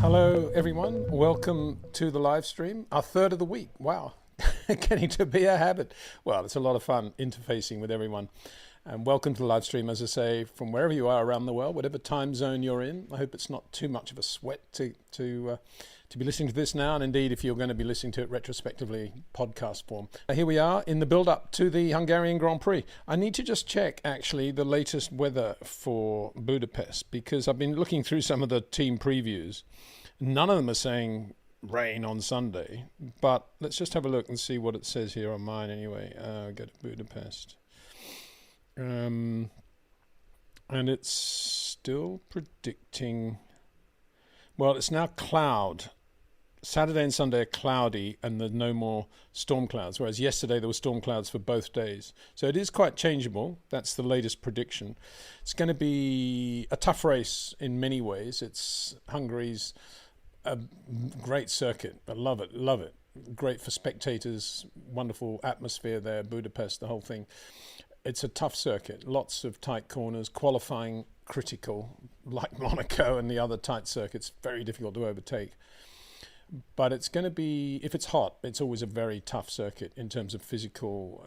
Hello everyone, welcome to the live stream, our third of the week. Wow, getting to be a habit. Well, it's a lot of fun interfacing with everyone. And welcome to the live stream, as I say, from wherever you are around the world, whatever time zone you're in. I hope it's not too much of a sweat to be listening to this now, and indeed if you're going to be listening to it retrospectively, podcast form. Here we are in the build-up to the Hungarian Grand Prix. I need to just check, actually, the latest weather for Budapest, because I've been looking through some of the team previews. None of them are saying rain on Sunday, but let's just have a look and see what it says here on mine anyway. Go to Budapest. And it's still predicting, well, it's now cloud. Saturday and Sunday are cloudy and there's no more storm clouds, whereas yesterday there were storm clouds for both days. So it is quite changeable. That's the latest prediction. It's going to be a tough race in many ways. It's Hungary's a great circuit. I love it, love it. Great for spectators, wonderful atmosphere there, Budapest, the whole thing. It's a tough circuit, lots of tight corners, qualifying critical, like Monaco and the other tight circuits, very difficult to overtake. But it's going to be, if it's hot, it's always a very tough circuit in terms of physical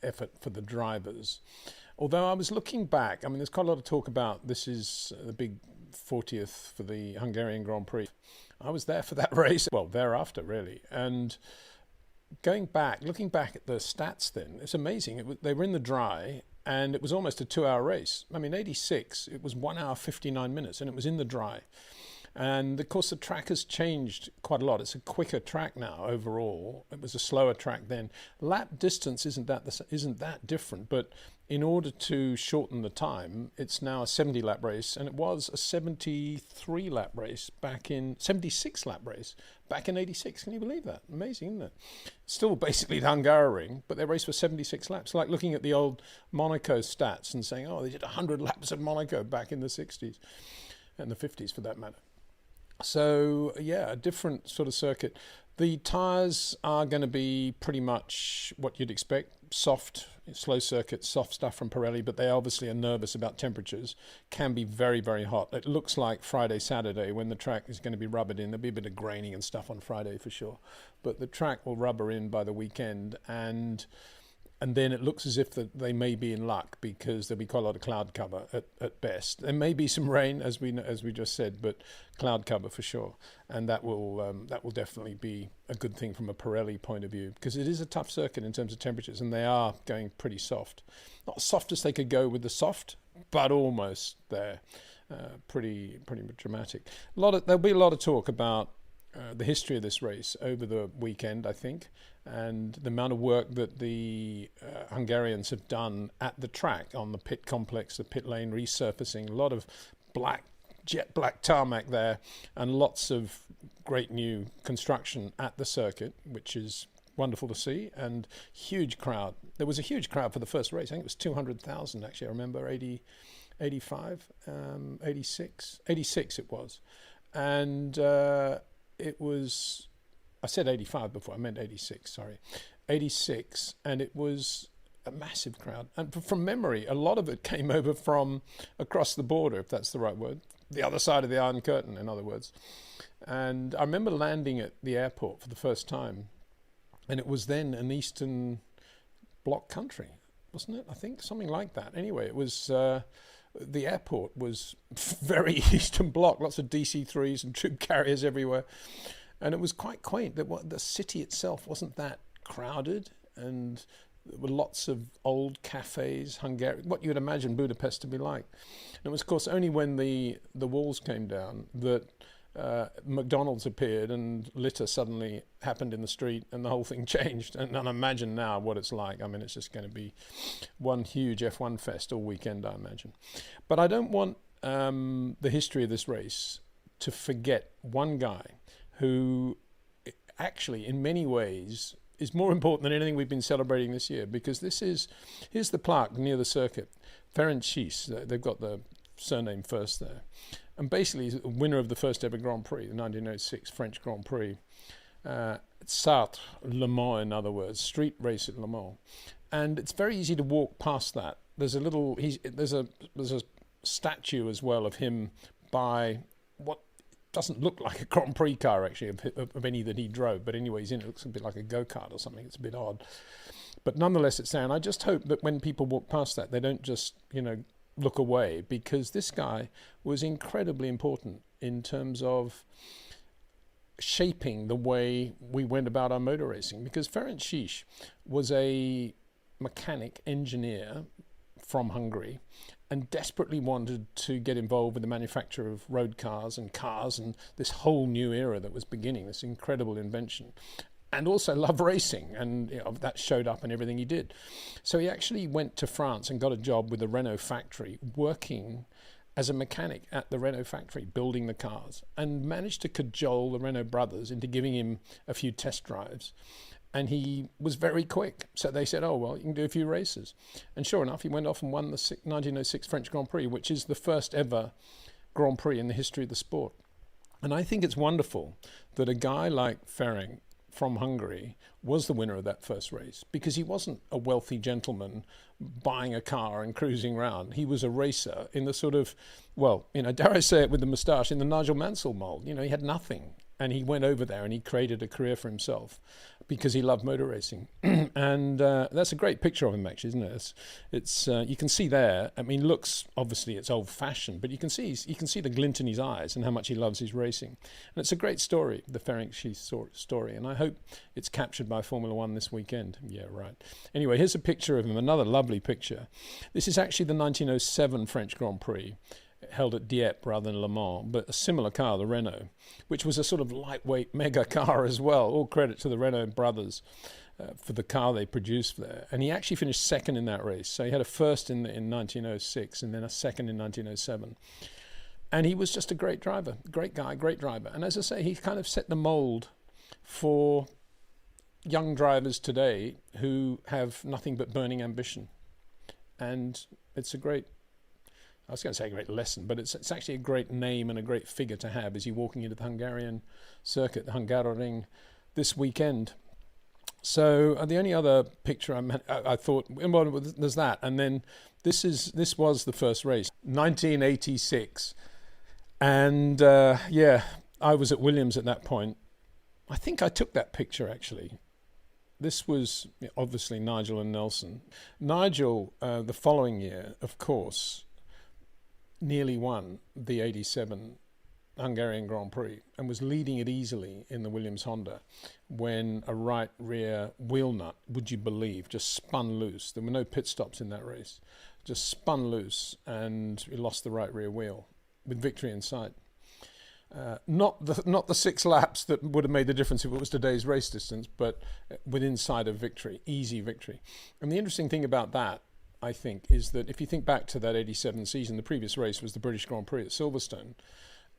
effort for the drivers. Although I was looking back, I mean, there's quite a lot of talk about this is the big 40th for the Hungarian Grand Prix. I was there for that race, well, thereafter really, and going back, looking back at the stats then, it's amazing. They were in the dry and it was almost a 2-hour race. I mean, 86, it was 1 hour, 59 minutes and it was in the dry. And of course the track has changed quite a lot. It's a quicker track now overall. It was a slower track then. Lap distance isn't that different, but in order to shorten the time, it's now a 70 lap race, and it was a 73 lap race back in 76 lap race back in 86. Can you believe that? Amazing, isn't it? Still basically the Hungaroring, but their race was 76 laps. Like looking at the old Monaco stats and saying, oh, they did 100 laps at Monaco back in the 60s and the 50s for that matter. So yeah, a different sort of circuit. The tyres are going to be pretty much what you'd expect, soft, slow circuit, soft stuff from Pirelli, but they obviously are nervous about temperatures. Can be very, very hot. It looks like Friday, Saturday, when the track is going to be rubbered in. There'll be a bit of graining and stuff on Friday for sure, but the track will rubber in by the weekend, and then it looks as if they may be in luck because there'll be quite a lot of cloud cover at best. There may be some rain, as we just said, but cloud cover for sure, and that will definitely be a good thing from a Pirelli point of view, because it is a tough circuit in terms of temperatures, and they are going pretty soft. Not as soft as they could go with the soft, but almost there. Pretty dramatic. There'll be a lot of talk about the history of this race over the weekend, I think, and the amount of work that the Hungarians have done at the track on the pit complex, the pit lane resurfacing, a lot of jet black tarmac there, and lots of great new construction at the circuit, which is wonderful to see, and huge crowd. There was a huge crowd for the first race. I think it was 200,000 actually. I remember 86 it was, and it was, I said 85 before, I meant 86, sorry. 86, and it was a massive crowd. And from memory, a lot of it came over from across the border, if that's the right word, the other side of the Iron Curtain, in other words. And I remember landing at the airport for the first time, and it was then an Eastern Bloc country, wasn't it? I think something like that. Anyway, it was... the airport was very Eastern Bloc, lots of DC-3s and troop carriers everywhere. And it was quite quaint. The city itself wasn't that crowded, and there were lots of old cafes, what you would imagine Budapest to be like. And it was, of course, only when the walls came down that McDonald's appeared and litter suddenly happened in the street and the whole thing changed. And imagine now what it's like. I mean, it's just going to be one huge F1 fest all weekend, I imagine. But I don't want the history of this race to forget one guy who actually, in many ways, is more important than anything we've been celebrating this year, because here's the plaque near the circuit. Ferenc Szisz, they've got the surname first there. And basically, he's the winner of the first ever Grand Prix, the 1906 French Grand Prix. Sartre, Le Mans, in other words, street race at Le Mans. And it's very easy to walk past that. There's a statue as well of him by what doesn't look like a Grand Prix car, actually, of any that he drove. But anyway, he's in it. It looks a bit like a go-kart or something. It's a bit odd. But nonetheless, it's there. And I just hope that when people walk past that, they don't just, look away, because this guy was incredibly important in terms of shaping the way we went about our motor racing. Because Ferenc Szisz was a mechanic engineer from Hungary and desperately wanted to get involved with the manufacture of road cars and this whole new era that was beginning, this incredible invention, and also love racing, and that showed up in everything he did. So he actually went to France and got a job with the Renault factory, working as a mechanic at the Renault factory, building the cars, and managed to cajole the Renault brothers into giving him a few test drives. And he was very quick. So they said, oh, well, you can do a few races. And sure enough, he went off and won the 1906 French Grand Prix, which is the first ever Grand Prix in the history of the sport. And I think it's wonderful that a guy like Ferenc from Hungary was the winner of that first race, because he wasn't a wealthy gentleman buying a car and cruising around. He was a racer in the sort of, dare I say it with the moustache, in the Nigel Mansell mold. He had nothing. And he went over there and he created a career for himself because he loved motor racing. And that's a great picture of him, actually, isn't it? It's you can see there. I mean, looks, obviously it's old-fashioned, but you can see the glint in his eyes and how much he loves his racing. And it's a great story, the Ferenc Szisz story. And I hope it's captured by Formula One this weekend. Yeah, right. Anyway, here's a picture of him, another lovely picture. This is actually the 1907 French Grand Prix, held at Dieppe rather than Le Mans, but a similar car, the Renault, which was a sort of lightweight mega car as well. All credit to the Renault brothers for the car they produced there. And he actually finished second in that race. So he had a first in 1906 and then a second in 1907. And he was just a great driver, great guy, great driver. And as I say, he kind of set the mold for young drivers today who have nothing but burning ambition. And it's a great, I was going to say a great lesson, but it's actually a great name and a great figure to have as you're walking into the Hungarian circuit, the Hungaroring, this weekend. So the only other picture I thought, well, there's that, and then this was the first race, 1986, and I was at Williams at that point. I think I took that picture actually. This was obviously Nigel and Nelson. Nigel, the following year, of course, nearly won the 87 Hungarian Grand Prix and was leading it easily in the Williams Honda when a right rear wheel nut, would you believe, just spun loose. There were no pit stops in that race. Just spun loose and he lost the right rear wheel with victory in sight. Not the 6 laps that would have made the difference if it was today's race distance, but within sight of victory, easy victory. And the interesting thing about that, I think, is that if you think back to that 87 season, the previous race was the British Grand Prix at Silverstone.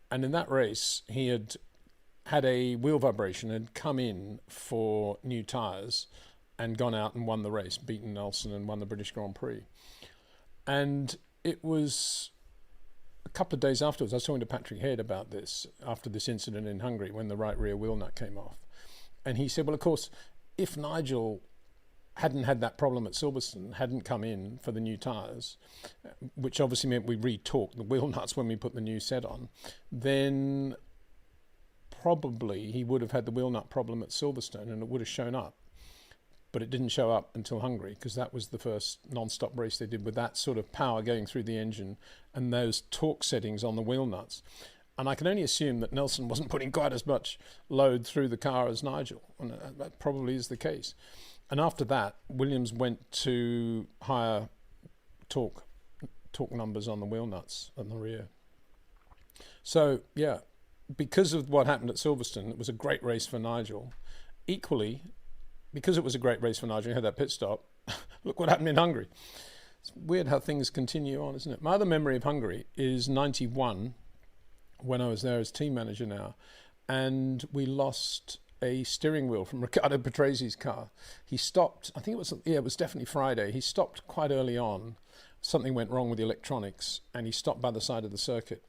And in that race, he had a wheel vibration, had come in for new tyres and gone out and won the race, beaten Nelson and won the British Grand Prix. And it was a couple of days afterwards, I was talking to Patrick Head about this, after this incident in Hungary when the right rear wheel nut came off. And he said, well, of course, if Nigel hadn't had that problem at Silverstone, hadn't come in for the new tyres, which obviously meant we re-torqued the wheel nuts when we put the new set on, then probably he would have had the wheel nut problem at Silverstone and it would have shown up. But it didn't show up until Hungary, because that was the first non-stop race they did with that sort of power going through the engine and those torque settings on the wheel nuts. And I can only assume that Nelson wasn't putting quite as much load through the car as Nigel, and that probably is the case. And after that, Williams went to higher torque numbers on the wheel nuts and the rear. So, yeah, because of what happened at Silverstone, it was a great race for Nigel. Equally, because it was a great race for Nigel, he had that pit stop, look what happened in Hungary. It's weird how things continue on, isn't it? My other memory of Hungary is 91, when I was there as team manager now, and we lost a steering wheel from Riccardo Patresi's car. He stopped, I think it was definitely Friday. He stopped quite early on. Something went wrong with the electronics and he stopped by the side of the circuit.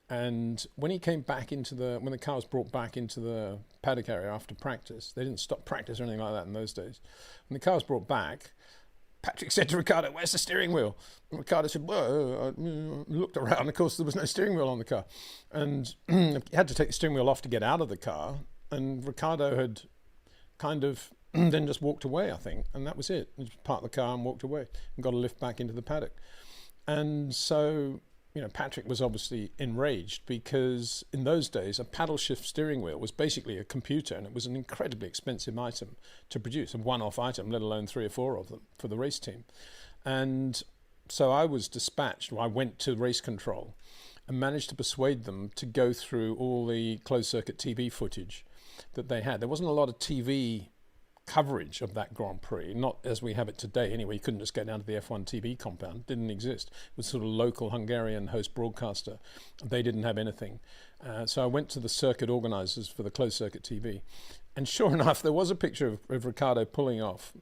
And when he came back when the car was brought back into the paddock area after practice, they didn't stop practice or anything like that in those days. When the car was brought back, Patrick said to Ricardo, "Where's the steering wheel?" And Ricardo said, "Well," looked around. Of course, there was no steering wheel on the car. And he had to take the steering wheel off to get out of the car. And Ricardo had kind of then just walked away, I think. And that was it. He just parked the car and walked away and got a lift back into the paddock. And so, Patrick was obviously enraged because in those days, a paddle shift steering wheel was basically a computer, and it was an incredibly expensive item to produce, a one-off item, let alone 3 or 4 of them for the race team. And so I was dispatched. I went to race control and managed to persuade them to go through all the closed-circuit TV footage that they had. There wasn't a lot of TV coverage of that Grand Prix, not as we have it today anyway. You couldn't just go down to the F1 TV compound. It didn't exist. It was sort of local Hungarian host broadcaster. They didn't have anything. So I went to the circuit organizers for the closed circuit TV, and sure enough, there was a picture of Ricardo pulling off,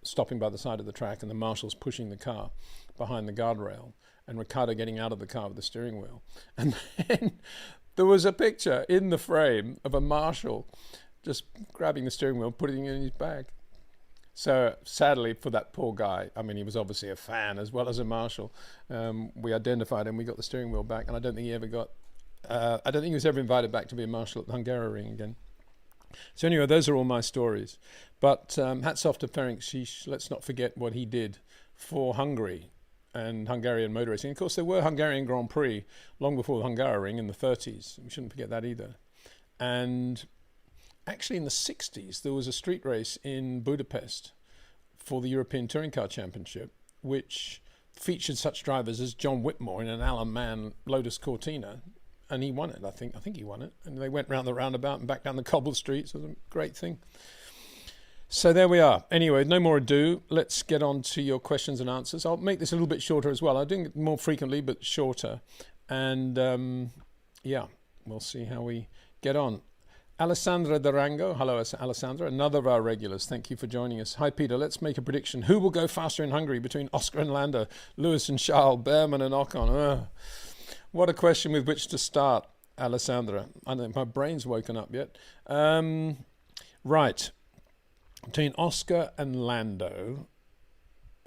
stopping by the side of the track, and the marshals pushing the car behind the guardrail, and Ricardo getting out of the car with the steering wheel. And then there was a picture in the frame of a marshal just grabbing the steering wheel, putting it in his bag. So sadly for that poor guy, I mean, he was obviously a fan as well as a marshal. We identified him, we got the steering wheel back, and I don't think he ever got, I don't think he was ever invited back to be a marshal at the Hungaroring again. So anyway, those are all my stories. But hats off to Ferenc Szisz. Let's not forget what he did for Hungary and Hungarian motor racing. Of course, there were Hungarian Grand Prix long before the Hungaroring in the 30s. We shouldn't forget that either. And actually, in the 60s, there was a street race in Budapest for the European Touring Car Championship, which featured such drivers as John Whitmore in an Alan Mann Lotus Cortina, and he won it, I think he won it. And they went round the roundabout and back down the cobbled streets. It was a great thing. So there we are. Anyway, no more ado. Let's get on to your questions and answers. I'll make this a little bit shorter as well. I'm doing it more frequently, but shorter. And yeah, we'll see how we get on. Alessandra Durango, hello Alessandra, another of our regulars, thank you for joining us. Hi Peter, let's make a prediction. Who will go faster in Hungary between Oscar and Lando, Lewis and Charles, Behrman and Ocon? What a question with which to start, Alessandra. I don't think my brain's woken up yet. Right, between Oscar and Lando,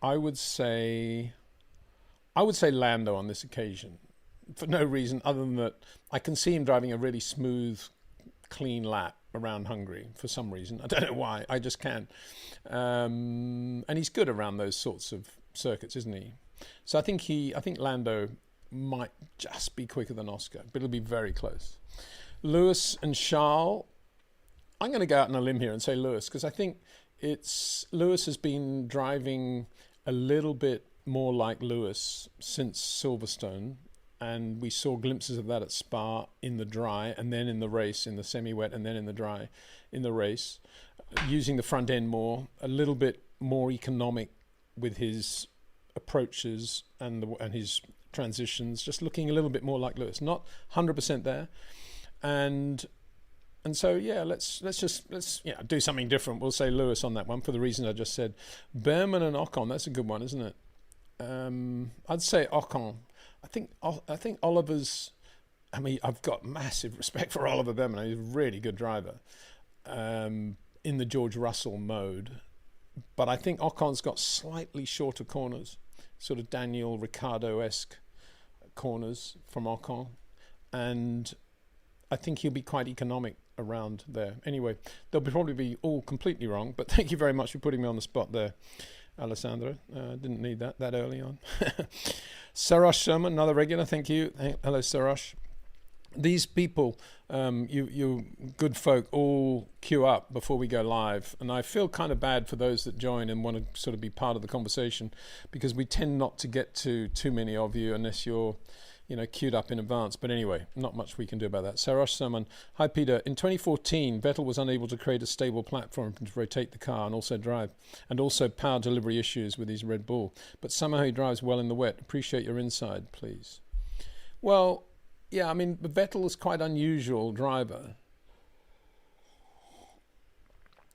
I would say Lando on this occasion, for no reason other than that I can see him driving a really smooth, clean lap around Hungary for some reason. I don't know why, I just can. And he's good around those sorts of circuits, isn't he? So I think Lando might just be quicker than Oscar, but it'll be very close. Lewis and Charles, I'm going to go out on a limb here and say Lewis, because I think Lewis has been driving a little bit more like Lewis since Silverstone. And we saw glimpses of that at Spa in the dry, and then in the race in the semi-wet, and then in the dry in the race, using the front end more, a little bit more economic with his approaches and his transitions, just looking a little bit more like Lewis, not 100% there. And so yeah, let's do something different. We'll say Lewis on that one for the reasons I just said. Behrman and Ocon, that's a good one, isn't it? I'd say Ocon. I think Oliver's, I mean, I've got massive respect for Oliver Behrman. He's a really good driver in the George Russell mode. But I think Ocon's got slightly shorter corners, sort of Daniel Ricciardo-esque corners from Ocon. And I think he'll be quite economic around there. Anyway, they'll probably be all completely wrong, but thank you very much for putting me on the spot there, Alessandra. Didn't need that early on. Sarosh Sherman, another regular, thank you. Hello, Sarosh. These people, you good folk, all queue up before we go live, and I feel kind of bad for those that join and want to sort of be part of the conversation, because we tend not to get to too many of you unless you're queued up in advance. But anyway, not much we can do about that. Sarosh Saman, hi Peter. In 2014, Vettel was unable to create a stable platform to rotate the car and also drive, and also power delivery issues with his Red Bull. But somehow he drives well in the wet. Appreciate your insight, please. Well, yeah, I mean, Vettel is quite an unusual driver.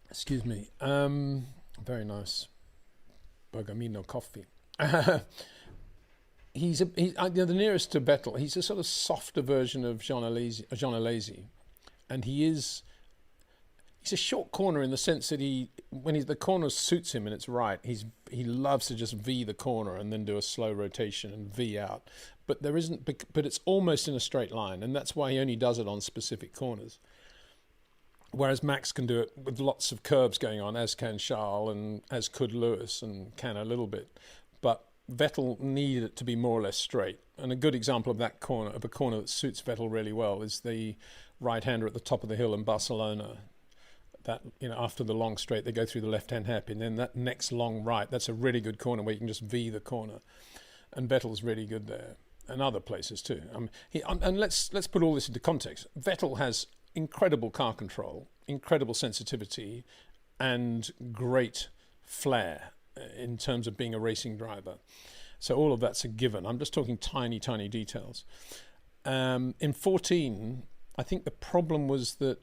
Excuse me. Very nice. Bergamino coffee. He's the nearest to Vettel. He's a sort of softer version of Jean Alesi, and he is he's a short corner in the sense that the corner suits him and it's right, he loves to just V the corner and then do a slow rotation and V out. But it's almost in a straight line, and that's why he only does it on specific corners. Whereas Max can do it with lots of curbs going on, as can Charles and as could Lewis and can a little bit. But Vettel needed it to be more or less straight. And a good example of that corner, of a corner that suits Vettel really well, is the right-hander at the top of the hill in Barcelona. That, after the long straight, they go through the left-hand hairpin. Then that next long right, that's a really good corner where you can just V the corner. And Vettel's really good there, and other places too. And let's put all this into context. Vettel has incredible car control, incredible sensitivity, and great flair in terms of being a racing driver. So all of that's a given. I'm just talking tiny, tiny details. In 14, I think the problem was that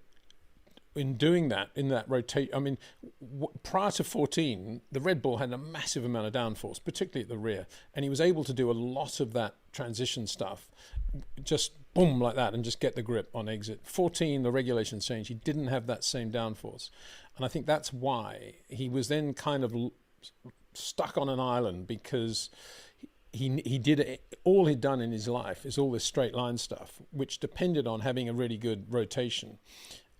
in doing that, in that rotation, prior to 14, the Red Bull had a massive amount of downforce, particularly at the rear, and he was able to do a lot of that transition stuff, just boom like that, and just get the grip on exit. 14, the regulations changed. He didn't have that same downforce, and I think that's why he was then kind of stuck on an island, because he did it, all he'd done in his life is all this straight line stuff, which depended on having a really good rotation.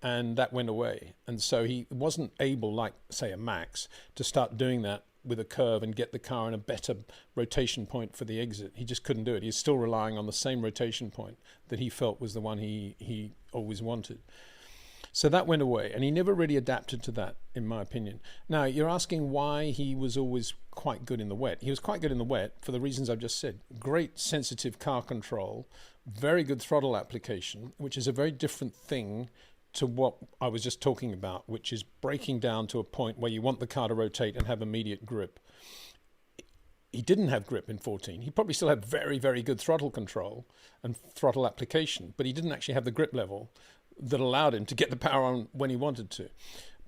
And that went away. And so he wasn't able, like, say, a Max, to start doing that with a curve and get the car in a better rotation point for the exit. He just couldn't do it. He's still relying on the same rotation point that he felt was the one he always wanted. So that went away, and he never really adapted to that, in my opinion. Now, you're asking why he was always quite good in the wet. He was quite good in the wet for the reasons I've just said. Great sensitive car control, very good throttle application, which is a very different thing to what I was just talking about, which is breaking down to a point where you want the car to rotate and have immediate grip. He didn't have grip in 14. He probably still had very, very good throttle control and throttle application, but he didn't actually have the grip level that allowed him to get the power on when he wanted to.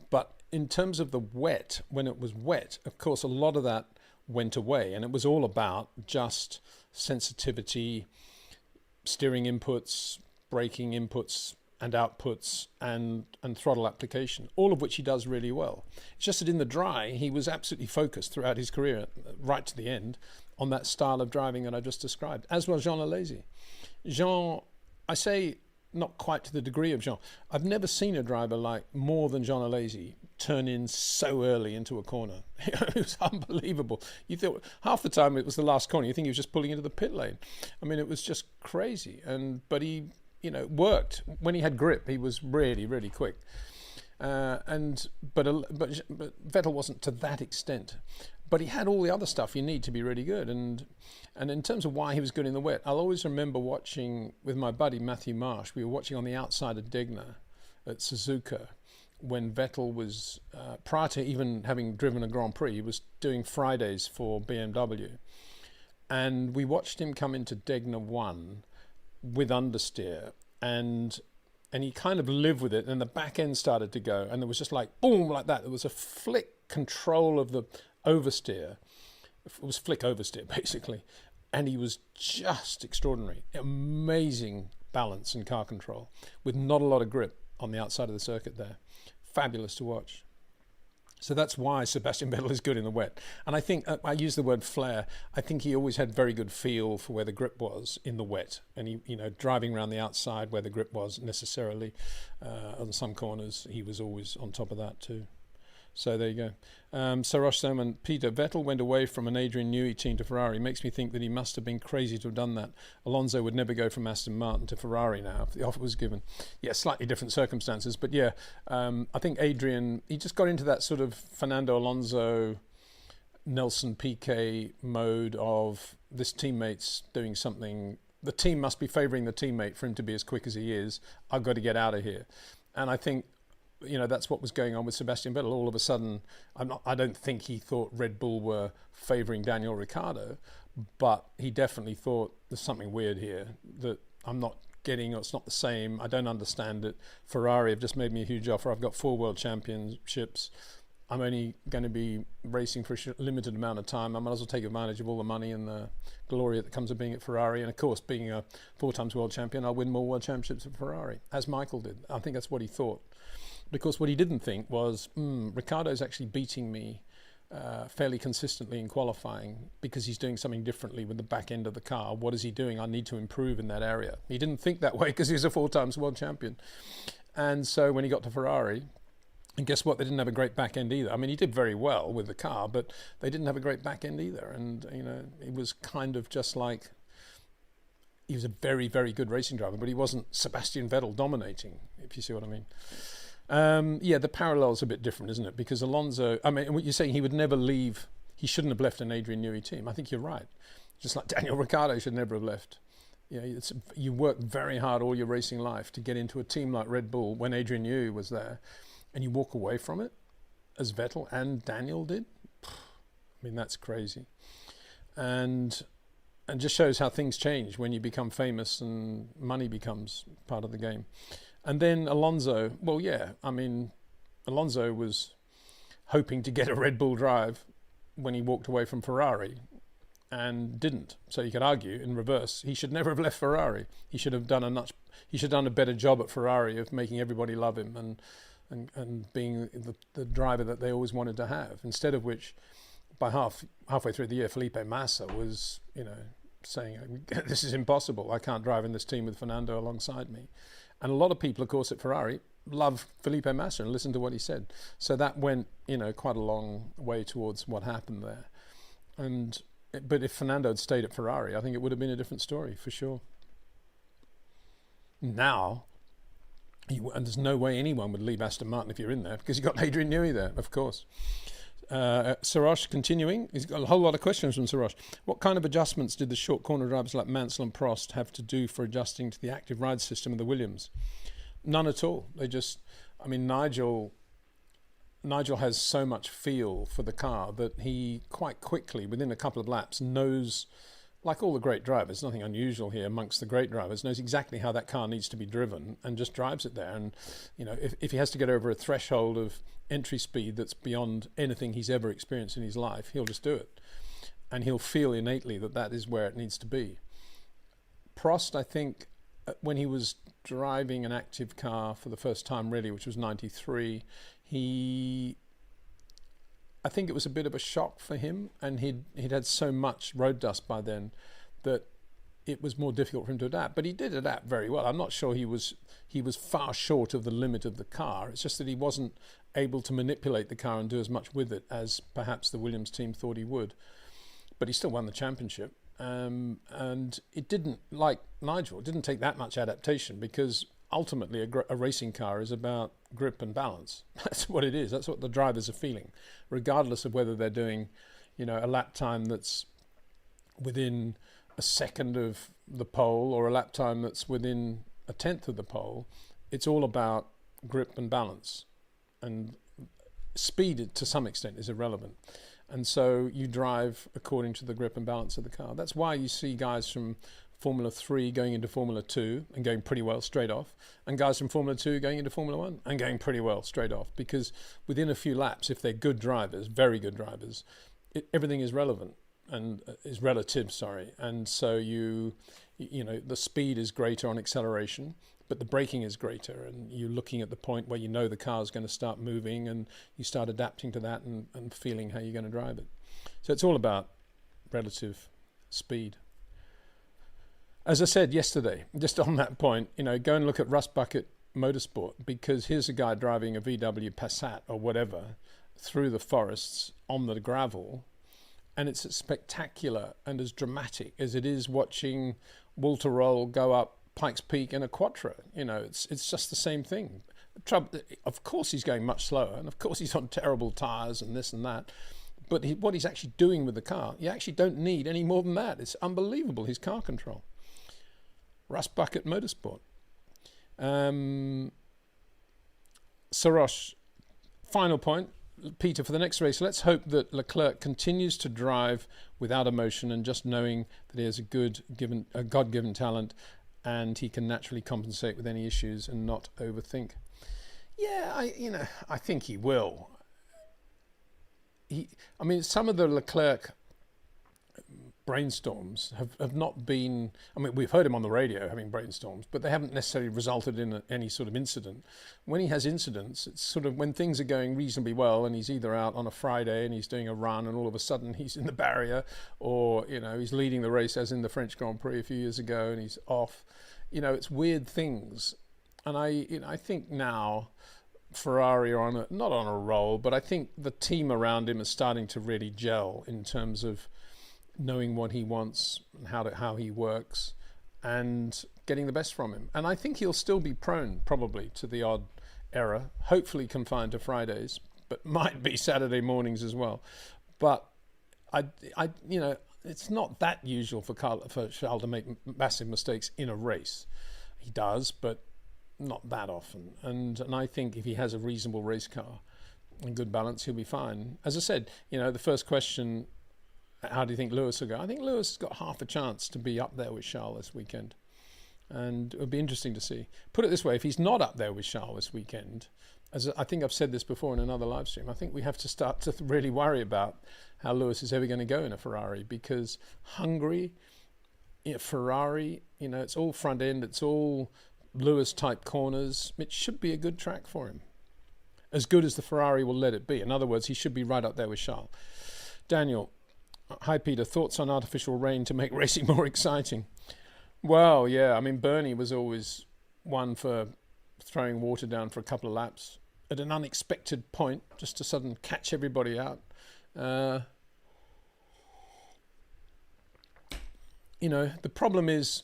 But in terms of the wet, when it was wet, of course, a lot of that went away, and it was all about just sensitivity, steering inputs, braking inputs, and outputs, and throttle application, all of which he does really well. It's just that in the dry, he was absolutely focused throughout his career, right to the end, on that style of driving that I just described, as well as Jean Alesi. Jean, I say not quite to the degree of Jean. I've never seen a driver like more than Jean Alesi turn in so early into a corner. It was unbelievable. You thought half the time it was the last corner, you think he was just pulling into the pit lane. It was just crazy. But he worked. When he had grip, he was really, really quick. But Vettel wasn't to that extent. But he had all the other stuff you need to be really good. And in terms of why he was good in the wet, I'll always remember watching with my buddy Matthew Marsh. We were watching on the outside of Degner at Suzuka when Vettel was, prior to even having driven a Grand Prix, he was doing Fridays for BMW. And we watched him come into Degner 1 with understeer, and he kind of lived with it, and the back end started to go, and there was just like boom like that. There was a flick control of the oversteer. It was flick oversteer basically, and he was just extraordinary. Amazing balance and car control with not a lot of grip on the outside of the circuit there. Fabulous to watch. So that's why Sebastian Vettel is good in the wet. And I think, I use the word flair, I think he always had very good feel for where the grip was in the wet. And he, driving around the outside where the grip was necessarily, on some corners, he was always on top of that too. So there you go. Sarosh Soman, Peter, Vettel went away from an Adrian Newey team to Ferrari. Makes me think that he must have been crazy to have done that. Alonso would never go from Aston Martin to Ferrari now if the offer was given. Yeah, slightly different circumstances. But yeah, I think Adrian, he just got into that sort of Fernando Alonso, Nelson Piquet mode of this teammate's doing something. The team must be favouring the teammate for him to be as quick as he is. I've got to get out of here. And I think, that's what was going on with Sebastian Vettel. All of a sudden, I don't think he thought Red Bull were favouring Daniel Ricciardo, but he definitely thought there's something weird here that I'm not getting, or it's not the same. I don't understand it. Ferrari have just made me a huge offer. I've got 4 world championships. I'm only going to be racing for a limited amount of time. I might as well take advantage of all the money and the glory that comes of being at Ferrari. And of course, being a 4 times world champion, I'll win more world championships at Ferrari, as Michael did. I think that's what he thought. because what he didn't think was, Ricciardo's actually beating me fairly consistently in qualifying because he's doing something differently with the back end of the car. What is he doing? I need to improve in that area. He didn't think that way because he was a 4 times world champion. And so when he got to Ferrari, and guess what? They didn't have a great back end either. I mean, he did very well with the car, but they didn't have a great back end either. And, you know, it was kind of just like, he was a very, very good racing driver, but he wasn't Sebastian Vettel dominating, if you see what I mean. Yeah, the parallel's a bit different, isn't it? Because Alonso, I mean, what you're saying, he would never leave, he shouldn't have left an Adrian Newey team. I think you're right. Just like Daniel Ricciardo should never have left. You know, you work very hard all your racing life to get into a team like Red Bull when Adrian Newey was there, and you walk away from it, as Vettel and Daniel did. I mean, that's crazy. And just shows how things change when you become famous and money becomes part of the game. And then Alonso, well, yeah, I mean, Alonso was hoping to get a Red Bull drive when he walked away from Ferrari and didn't. So you could argue in reverse, he should never have left Ferrari. He should have done a better job at Ferrari of making everybody love him and being the driver that they always wanted to have. Instead of which, by halfway through the year, Felipe Massa was, you know, saying, this is impossible. I can't drive in this team with Fernando alongside me. And a lot of people, of course, at Ferrari love Felipe Massa and listen to what he said. So that went, you know, quite a long way towards what happened there. But if Fernando had stayed at Ferrari, I think it would have been a different story for sure. Now, and there's no way anyone would leave Aston Martin if you're in there, because you've got Adrian Newey there, of course. Sarosh continuing. He's got a whole lot of questions from Sarosh. What kind of adjustments did the short corner drivers like Mansell and Prost have to do for adjusting to the active ride system of the Williams? None at all. They just, I mean, Nigel has so much feel for the car that he quite quickly, within a couple of laps, knows, like all the great drivers, nothing unusual here amongst the great drivers, knows exactly how that car needs to be driven and just drives it there. And, you know, if he has to get over a threshold of entry speed that's beyond anything he's ever experienced in his life, he'll just do it. And he'll feel innately that that is where it needs to be. Prost, I think, when he was driving an active car for the first time really, which was 93, I think it was a bit of a shock for him, and he'd had so much road dust by then that it was more difficult for him to adapt. But he did adapt very well. I'm not sure he was far short of the limit of the car. It's just that he wasn't able to manipulate the car and do as much with it as perhaps the Williams team thought he would. But he still won the championship. And it didn't, like Nigel, it didn't take that much adaptation, because ultimately a racing car is about grip and balance. That's what it is. That's what the drivers are feeling, regardless of whether they're doing, you know, a lap time that's within a second of the pole or a lap time that's within a tenth of the pole. It's all about grip and balance, and speed to some extent is irrelevant. And so you drive according to the grip and balance of the car. That's why you see guys from Formula 3 going into Formula 2 and going pretty well straight off, and guys from Formula 2 going into Formula 1 and going pretty well straight off, because within a few laps, if they're good drivers, very good drivers, everything is relevant and is relative, and so you know, the speed is greater on acceleration, but the braking is greater, and you're looking at the point where you know the car is going to start moving, and you start adapting to that and feeling how you're going to drive it. So it's all about relative speed. As I said yesterday, just on that point, you know, go and look at Rust Bucket Motorsport, because here's a guy driving a VW Passat or whatever through the forests on the gravel, and it's as spectacular and as dramatic as it is watching Walter Roll go up Pikes Peak in a Quattro. You know, it's just the same thing. Of course he's going much slower, and of course he's on terrible tyres and this and that, but what he's actually doing with the car, you actually don't need any more than that. It's unbelievable, his car control. Rust Bucket Motorsport. Sarosh, final point. Peter, for the next race, let's hope that Leclerc continues to drive without emotion and just knowing that he has a God-given talent, and he can naturally compensate with any issues and not overthink. Yeah, I think he will. Some of the Leclerc brainstorms have not been, I mean, we've heard him on the radio having brainstorms, but they haven't necessarily resulted in any sort of incident. When he has incidents, it's sort of when things are going reasonably well and he's either out on a Friday and he's doing a run and all of a sudden he's in the barrier, or, you know, he's leading the race as in the French Grand Prix a few years ago and he's off. You know, it's weird things. And I think now Ferrari are not on a roll, but I think the team around him is starting to really gel in terms of knowing what he wants and how he works and getting the best from him. And I think he'll still be prone probably to the odd error, hopefully confined to Fridays, but might be Saturday mornings as well. But I you know, it's not that usual for Charles to make massive mistakes in a race. He does, but not that often. And I think if he has a reasonable race car and good balance, he'll be fine. As I said, you know, the first question, how do you think Lewis will go? I think Lewis has got half a chance to be up there with Charles this weekend. And it would be interesting to see. Put it this way, if he's not up there with Charles this weekend, as I think I've said this before in another live stream, I think we have to start to really worry about how Lewis is ever going to go in a Ferrari, because Hungary, Ferrari, you know, it's all front end, it's all Lewis type corners. It should be a good track for him, as good as the Ferrari will let it be. In other words, he should be right up there with Charles. Daniel, hi Peter, thoughts on artificial rain to make racing more exciting? Well, yeah, I mean, Bernie was always one for throwing water down for a couple of laps at an unexpected point, just to suddenly catch everybody out. You know, the problem is,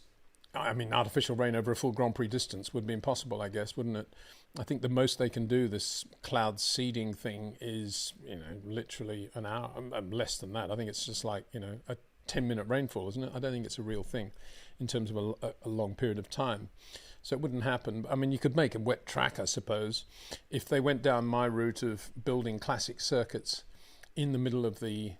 I mean, artificial rain over a full Grand Prix distance would be impossible, I guess, wouldn't it? I think the most they can do, this cloud seeding thing, is, you know, literally an hour, less than that. I think it's just like, you know, a 10-minute rainfall, isn't it? I don't think it's a real thing in terms of a long period of time. So it wouldn't happen. I mean, you could make a wet track, I suppose, if they went down my route of building classic circuits in the middle of the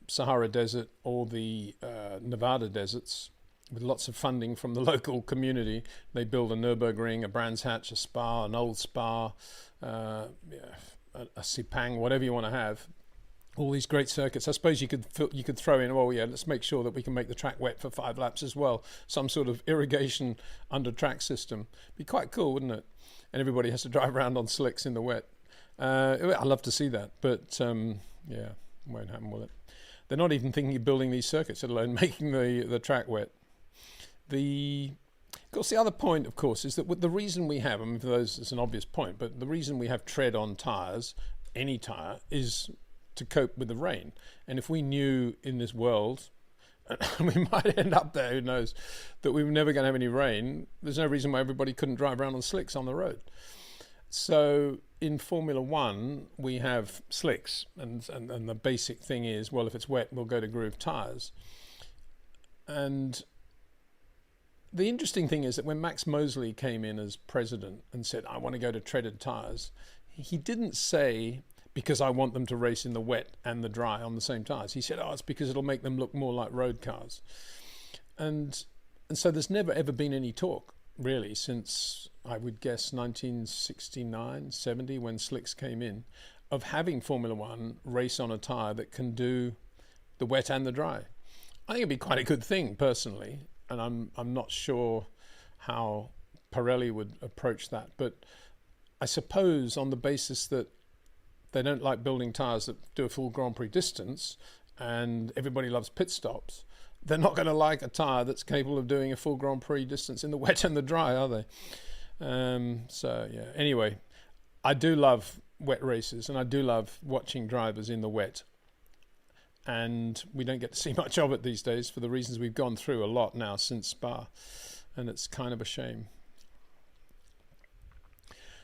Sahara Desert or the Nevada deserts, with lots of funding from the local community. They build a Nürburgring, a Brands Hatch, a Spa, an old Spa, a Sepang, whatever you want to have. All these great circuits. I suppose you could throw in, oh yeah, let's make sure that we can make the track wet for 5 laps as well. Some sort of irrigation under track system. Be quite cool, wouldn't it? And everybody has to drive around on slicks in the wet. I'd love to see that, but yeah, won't happen, will it? They're not even thinking of building these circuits, let alone making the track wet. Of course, the other point, of course, is that the reason we have, I mean, for those, it's an obvious point, but the reason we have tread on tyres, any tyre, is to cope with the rain. And if we knew in this world, we might end up there, who knows, that we were never going to have any rain, there's no reason why everybody couldn't drive around on slicks on the road. So in Formula One, we have slicks, and the basic thing is, well, if it's wet, we'll go to groove tyres. And the interesting thing is that when Max Mosley came in as president and said, I want to go to treaded tyres, he didn't say, because I want them to race in the wet and the dry on the same tyres. He said, oh, it's because it'll make them look more like road cars. And so there's never ever been any talk, really, since, I would guess, 1969, 70, when slicks came in, of having Formula One race on a tyre that can do the wet and the dry. I think it'd be quite a good thing, personally. And I'm not sure how Pirelli would approach that, but I suppose on the basis that they don't like building tyres that do a full Grand Prix distance, and everybody loves pit stops, they're not going to like a tyre that's capable of doing a full Grand Prix distance in the wet and the dry, are they? So yeah. Anyway, I do love wet races, and I do love watching drivers in the wet. And we don't get to see much of it these days for the reasons we've gone through a lot now since Spa, and it's kind of a shame.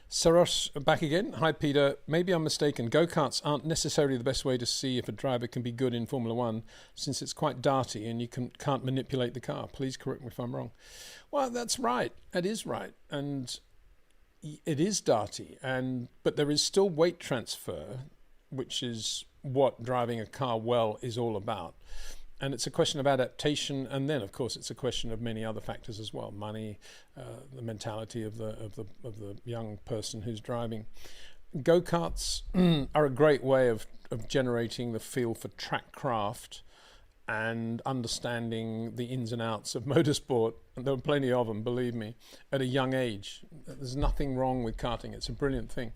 Saros back again. Hi Peter, maybe I'm mistaken. Go-karts aren't necessarily the best way to see if a driver can be good in Formula One, since it's quite darty and you can't manipulate the car. Please correct me if I'm wrong. Well, that's right. It is right. And it is darty, but there is still weight transfer, which is what driving a car well is all about. And it's a question of adaptation, and then of course it's a question of many other factors as well: money, the mentality of the young person who's driving. Go-karts are a great way of generating the feel for track craft and understanding the ins and outs of motorsport, and there were plenty of them, believe me, at a young age. There's nothing wrong with karting. It's a brilliant thing.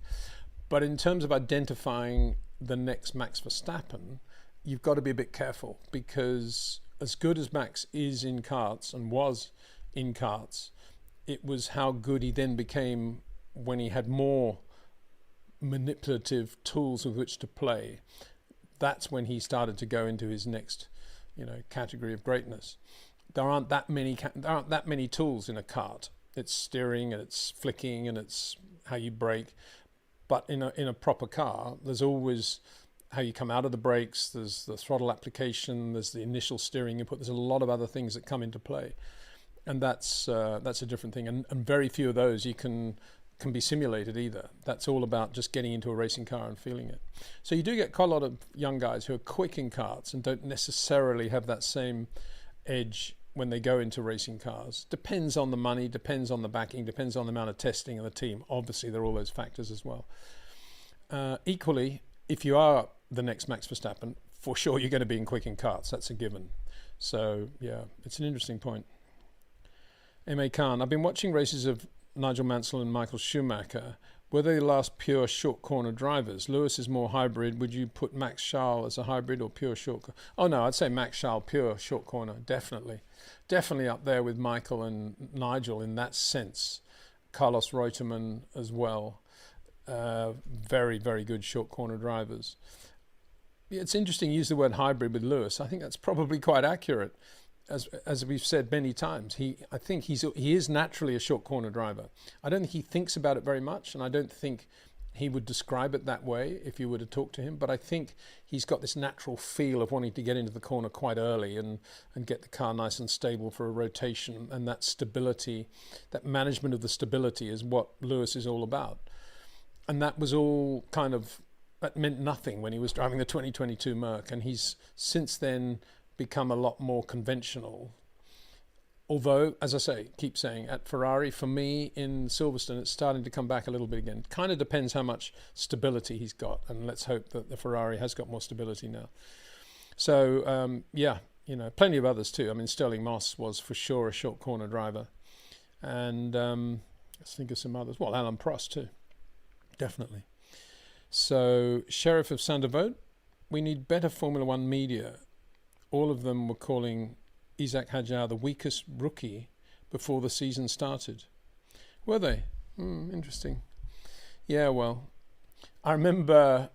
But in terms of identifying the next Max Verstappen, you've got to be a bit careful, because as good as Max is in karts and was in karts, it was how good he then became when he had more manipulative tools with which to play. That's when he started to go into his next, category of greatness. There aren't that many tools in a kart. It's steering and it's flicking and it's how you brake. But in a proper car, there's always how you come out of the brakes, there's the throttle application, there's the initial steering input, there's a lot of other things that come into play. And that's a different thing. And very few of those can be simulated either. That's all about just getting into a racing car and feeling it. So you do get quite a lot of young guys who are quick in karts and don't necessarily have that same edge when they go into racing cars. Depends on the money, depends on the backing, depends on the amount of testing of the team. Obviously, there are all those factors as well. Equally, if you are the next Max Verstappen, for sure you're going to be in quick in karts. That's a given. So, yeah, it's an interesting point. M.A. Khan, I've been watching races of Nigel Mansell and Michael Schumacher. Were they the last pure short corner drivers? Lewis is more hybrid. Would you put Max Charles as a hybrid or pure short corner? Oh no, I'd say Max Charles pure short corner, definitely. Definitely up there with Michael and Nigel in that sense. Carlos Reutemann as well. Very, very good short corner drivers. It's interesting you use the word hybrid with Lewis. I think that's probably quite accurate. As we've said many times, I think he is naturally a short corner driver. I don't think he thinks about it very much, and I don't think he would describe it that way if you were to talk to him. But I think he's got this natural feel of wanting to get into the corner quite early and get the car nice and stable for a rotation. And that stability, that management of the stability is what Lewis is all about. And that was all that meant nothing when he was driving the 2022 Merc. And he's since then become a lot more conventional. Although, as I say, keep saying, at Ferrari, for me in Silverstone, it's starting to come back a little bit again. Kind of depends how much stability he's got, and let's hope that the Ferrari has got more stability now. So, plenty of others too. I mean, Stirling Moss was for sure a short corner driver. And let's think of some others. Well, Alan Prost too, definitely. So, Sheriff of Sandervoort, we need better Formula One media. All of them were calling Isaac Hadjar the weakest rookie before the season started. Were they? Interesting. Yeah, well, I remember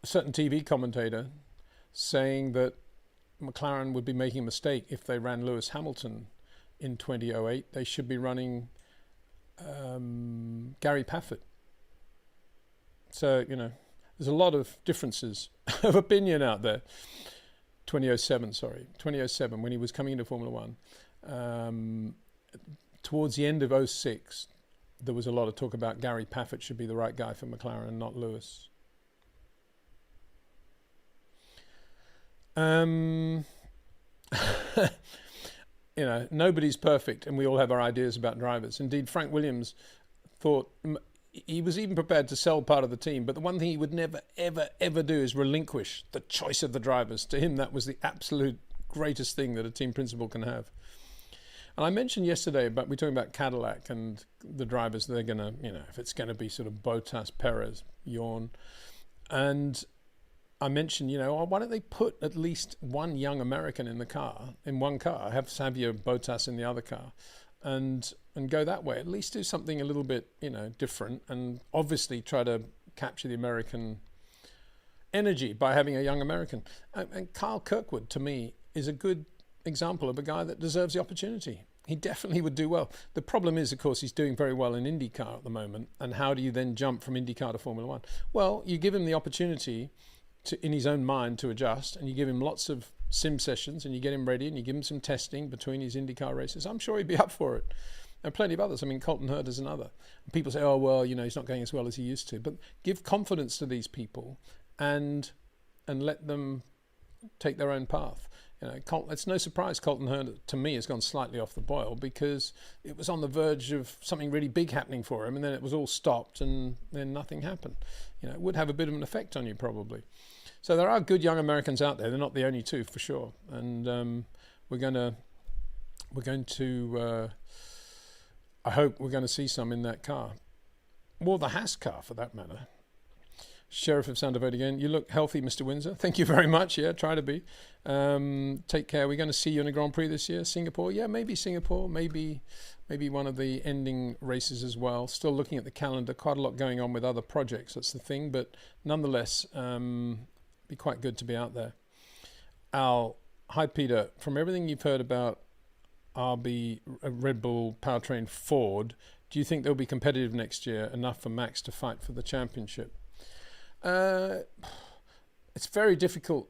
a certain TV commentator saying that McLaren would be making a mistake if they ran Lewis Hamilton in 2008. They should be running Gary Paffett. So, there's a lot of differences of opinion out there. 2007, when he was coming into Formula One. Towards the end of 2006, there was a lot of talk about Gary Paffett should be the right guy for McLaren and not Lewis. Nobody's perfect, and we all have our ideas about drivers. Indeed, Frank Williams thought he was even prepared to sell part of the team, but the one thing he would never, ever, ever do is relinquish the choice of the drivers. To him, that was the absolute greatest thing that a team principal can have. And I mentioned yesterday we're talking about Cadillac and the drivers, they're going to, if it's going to be sort of Bottas, Perez, yawn. And I mentioned, why don't they put at least one young American in one car, have Xavier Bottas in the other car, and go that way. At least do something a little bit, different, and obviously try to capture the American energy by having a young American. And Kyle Kirkwood, to me, is a good example of a guy that deserves the opportunity. He definitely would do well. The problem is, of course, he's doing very well in IndyCar at the moment. And how do you then jump from IndyCar to Formula One? Well, you give him the opportunity in his own mind to adjust, and you give him lots of sim sessions, and you get him ready, and you give him some testing between his IndyCar races. I'm sure he'd be up for it. And plenty of others. I mean, Colton Hurd is another. People say, oh, well, he's not going as well as he used to. But give confidence to these people and let them take their own path. It's no surprise Colton Hurd, to me, has gone slightly off the boil, because it was on the verge of something really big happening for him, and then it was all stopped, and then nothing happened. It would have a bit of an effect on you, probably. So there are good young Americans out there. They're not the only two, for sure. And we're going to, I hope we're going to see some in that car. Or the Haas car, for that matter. Sheriff of Sandovote again. You look healthy, Mr. Windsor. Thank you very much. Yeah, try to be. Take care. We're going to see you in a Grand Prix this year. Singapore. Yeah, maybe Singapore. Maybe one of the ending races as well. Still looking at the calendar. Quite a lot going on with other projects. That's the thing. But nonetheless, be quite good to be out there. Al, hi, Peter. From everything you've heard about RB, Red Bull, Powertrain, Ford, do you think they'll be competitive next year, enough for Max to fight for the championship? It's very difficult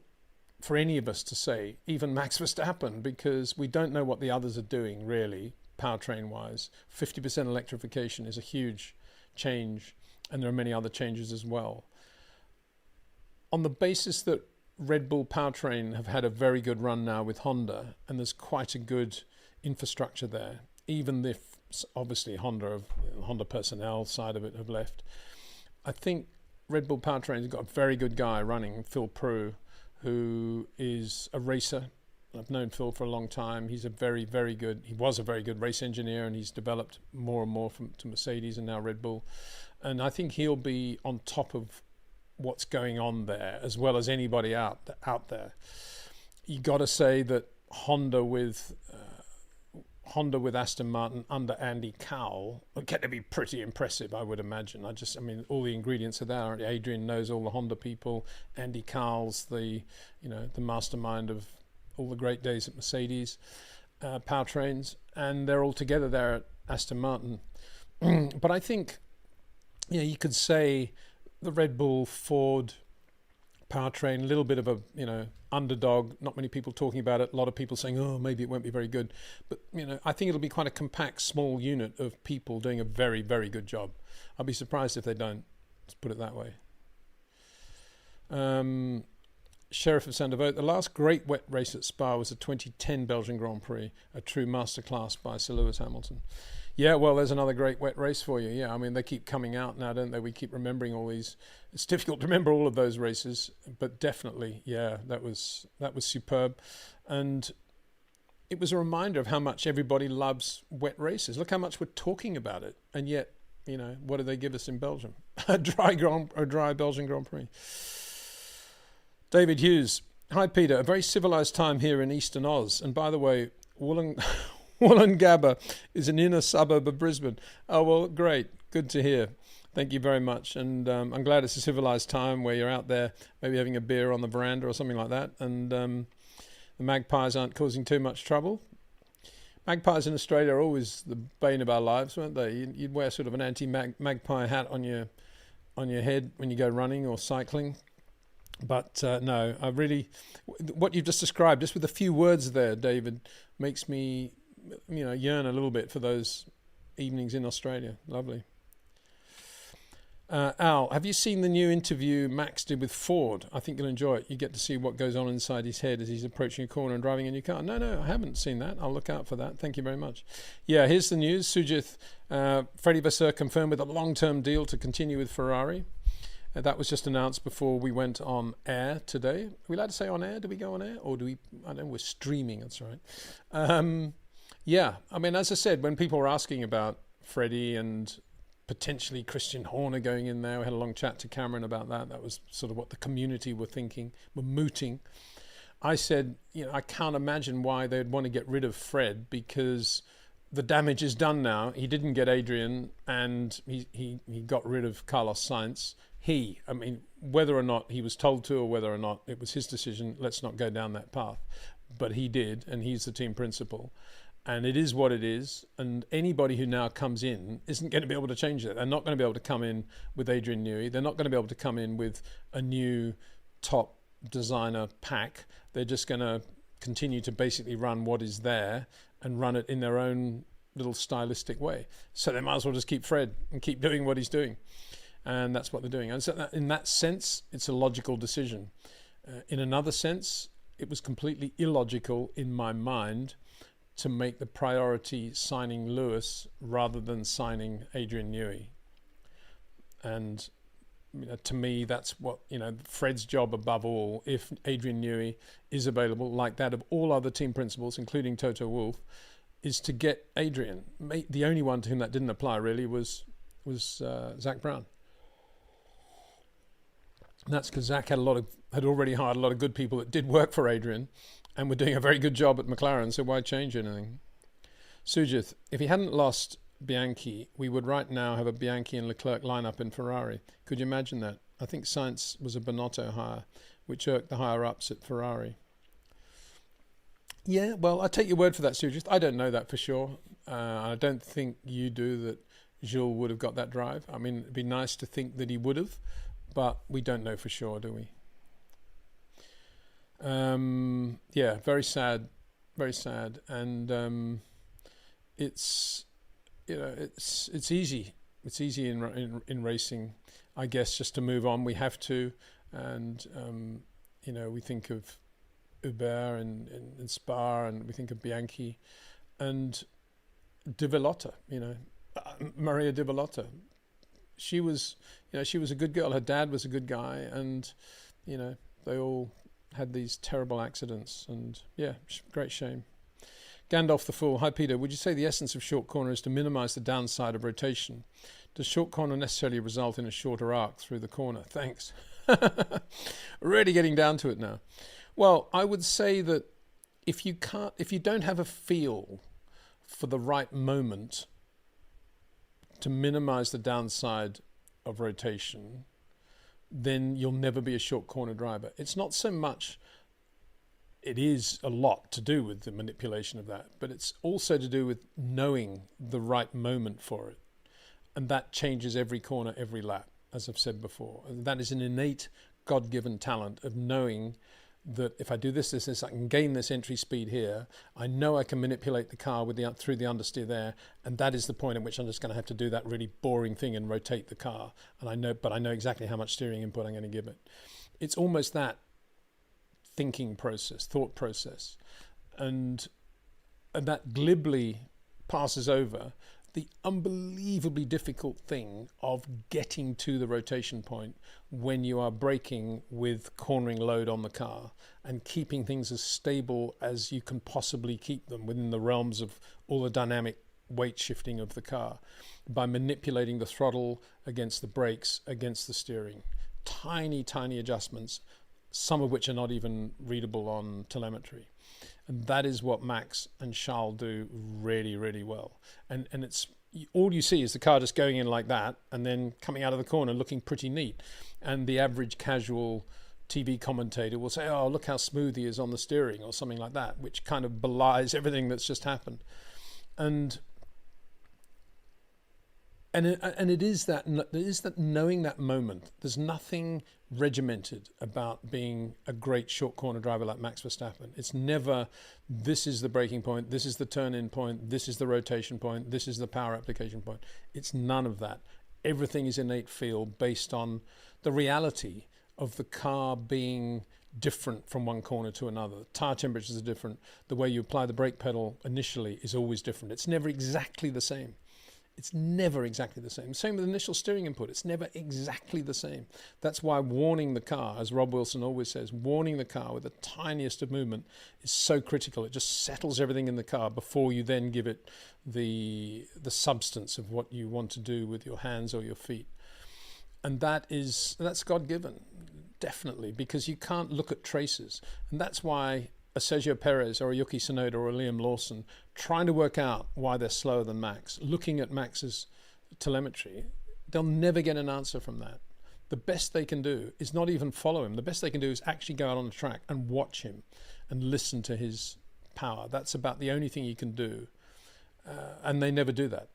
for any of us to say, even Max Verstappen, because we don't know what the others are doing, really, powertrain-wise. 50% electrification is a huge change, and there are many other changes as well. On the basis that Red Bull Powertrain have had a very good run now with Honda, and there's quite a good infrastructure there, even if obviously Honda personnel side of it have left. I think Red Bull Powertrain has got a very good guy running, Phil Prue, who is a racer. I've known Phil for a long time. He's a very, very good, he was a very good race engineer, and he's developed more and more to Mercedes and now Red Bull. And I think he'll be on top of what's going on there, as well as anybody out there. You got to say that Honda with Aston Martin under Andy Cowell are going to be pretty impressive, I would imagine. I mean, all the ingredients are there. Adrian knows all the Honda people. Andy Cowell's the mastermind of all the great days at Mercedes powertrains, and they're all together there at Aston Martin. But I think, you could say the Red Bull Ford powertrain, a little bit of a underdog, not many people talking about it, a lot of people saying, oh, maybe it won't be very good, but I think it'll be quite a compact small unit of people doing a very, very good job. I'll be surprised if they don't, let's put it that way. Sheriff of Sandovote, the last great wet race at Spa was the 2010 Belgian Grand Prix, a true masterclass by Sir Lewis Hamilton. Yeah, well, there's another great wet race for you. Yeah, I mean, they keep coming out now, don't they? We keep remembering all these. It's difficult to remember all of those races, but definitely, yeah, that was superb. And it was a reminder of how much everybody loves wet races. Look how much we're talking about it. And yet, what do they give us in Belgium? a dry Belgian Grand Prix. David Hughes. Hi, Peter. A very civilized time here in Eastern Oz. And by the way, Wollongabba is an inner suburb of Brisbane. Oh, well, great. Good to hear. Thank you very much. And I'm glad it's a civilized time where you're out there maybe having a beer on the veranda or something like that. And the magpies aren't causing too much trouble. Magpies in Australia are always the bane of our lives, weren't they? You'd wear sort of an anti-magpie hat on your head when you go running or cycling. But no, I really, what you've just described, just with a few words there, David, makes me, yearn a little bit for those evenings in Australia. Lovely. Al, have you seen the new interview Max did with Ford? I think you'll enjoy it. You get to see what goes on inside his head as he's approaching a corner and driving a new car. No, I haven't seen that. I'll look out for that. Thank you very much. Yeah, here's the news. Sujith, Freddie Vasseur confirmed with a long-term deal to continue with Ferrari. That was just announced before we went on air today. Are we allowed to say on air? Do we go on air? Or do we, I don't know, we're streaming, that's right. Yeah, I mean, as I said, when people were asking about Freddie and potentially Christian Horner going in there, we had a long chat to Cameron about that. That was sort of what the community were thinking, were mooting. I said, I can't imagine why they'd want to get rid of Fred, because the damage is done now. He didn't get Adrian, and he got rid of Carlos Sainz. Whether or not he was told to or whether or not it was his decision, let's not go down that path. But he did, and he's the team principal. And it is what it is. And anybody who now comes in isn't going to be able to change that. They're not going to be able to come in with Adrian Newey. They're not going to be able to come in with a new top designer pack. They're just going to continue to basically run what is there and run it in their own little stylistic way. So they might as well just keep Fred and keep doing what he's doing. And that's what they're doing. And so in that sense, it's a logical decision. In another sense, it was completely illogical in my mind to make the priority signing Lewis rather than signing Adrian Newey. And to me, that's what, Fred's job above all, if Adrian Newey is available, like that of all other team principals, including Toto Wolff, is to get Adrian. The only one to whom that didn't apply really was Zak Brown. And that's because Zak had already hired a lot of good people that did work for Adrian and were doing a very good job at McLaren, so why change anything? Sujith, if he hadn't lost Bianchi, we would right now have a Bianchi and Leclerc lineup in Ferrari. Could you imagine that? I think Sainz was a Bonotto hire, which irked the higher-ups at Ferrari. Yeah, well, I take your word for that, Sujith. I don't know that for sure. I don't think you do that Jules would have got that drive. I mean, it'd be nice to think that he would have, but we don't know for sure, do we? Yeah, very sad, and it's easy. It's easy in racing, I guess, just to move on. We have to, and we think of Hubert and Spa, and we think of Bianchi, and De Villota. Maria De Villota. She was a good girl. Her dad was a good guy, and they all had these terrible accidents, and yeah, great shame. Gandalf the Fool. Hi Peter, would you say the essence of short corner is to minimize the downside of rotation? Does short corner necessarily result in a shorter arc through the corner? Thanks. Really getting down to it now. Well, I would say that if you don't have a feel for the right moment to minimize the downside of rotation, then you'll never be a short corner driver. It's not so much, it is a lot to do with the manipulation of that, but it's also to do with knowing the right moment for it. And that changes every corner, every lap, as I've said before. And that is an innate God-given talent of knowing that if I do this, I can gain this entry speed here. I know I can manipulate the car through the understeer there, and that is the point at which I'm just going to have to do that really boring thing and rotate the car. And I know exactly how much steering input I'm going to give it. It's almost that thought process, and that glibly passes over the unbelievably difficult thing of getting to the rotation point when you are braking with cornering load on the car and keeping things as stable as you can possibly keep them within the realms of all the dynamic weight shifting of the car by manipulating the throttle against the brakes, against the steering. Tiny, tiny adjustments, some of which are not even readable on telemetry. And that is what Max and Charles do really, really well. And it's all you see is the car just going in like that and then coming out of the corner looking pretty neat. And the average casual TV commentator will say, oh, look how smooth he is on the steering, or something like that, which kind of belies everything that's just happened. And it is that knowing that moment. There's nothing regimented about being a great short corner driver like Max Verstappen. It's never, this is the braking point, this is the turn-in point, this is the rotation point, this is the power application point. It's none of that. Everything is innate feel based on the reality of the car being different from one corner to another. The tire temperatures are different. The way you apply the brake pedal initially is always different. It's never exactly the same. It's never exactly the same. Same with initial steering input. It's never exactly the same. That's why warning the car, as Rob Wilson always says, warning the car with the tiniest of movement is so critical. It just settles everything in the car before you then give it the substance of what you want to do with your hands or your feet. And that's God-given, definitely, because you can't look at traces. And that's why a Sergio Perez or a Yuki Tsunoda or a Liam Lawson trying to work out why they're slower than Max, looking at Max's telemetry, they'll never get an answer from that. The best they can do is not even follow him. The best they can do is actually go out on the track and watch him and listen to his power. That's about the only thing you can do. And they never do that.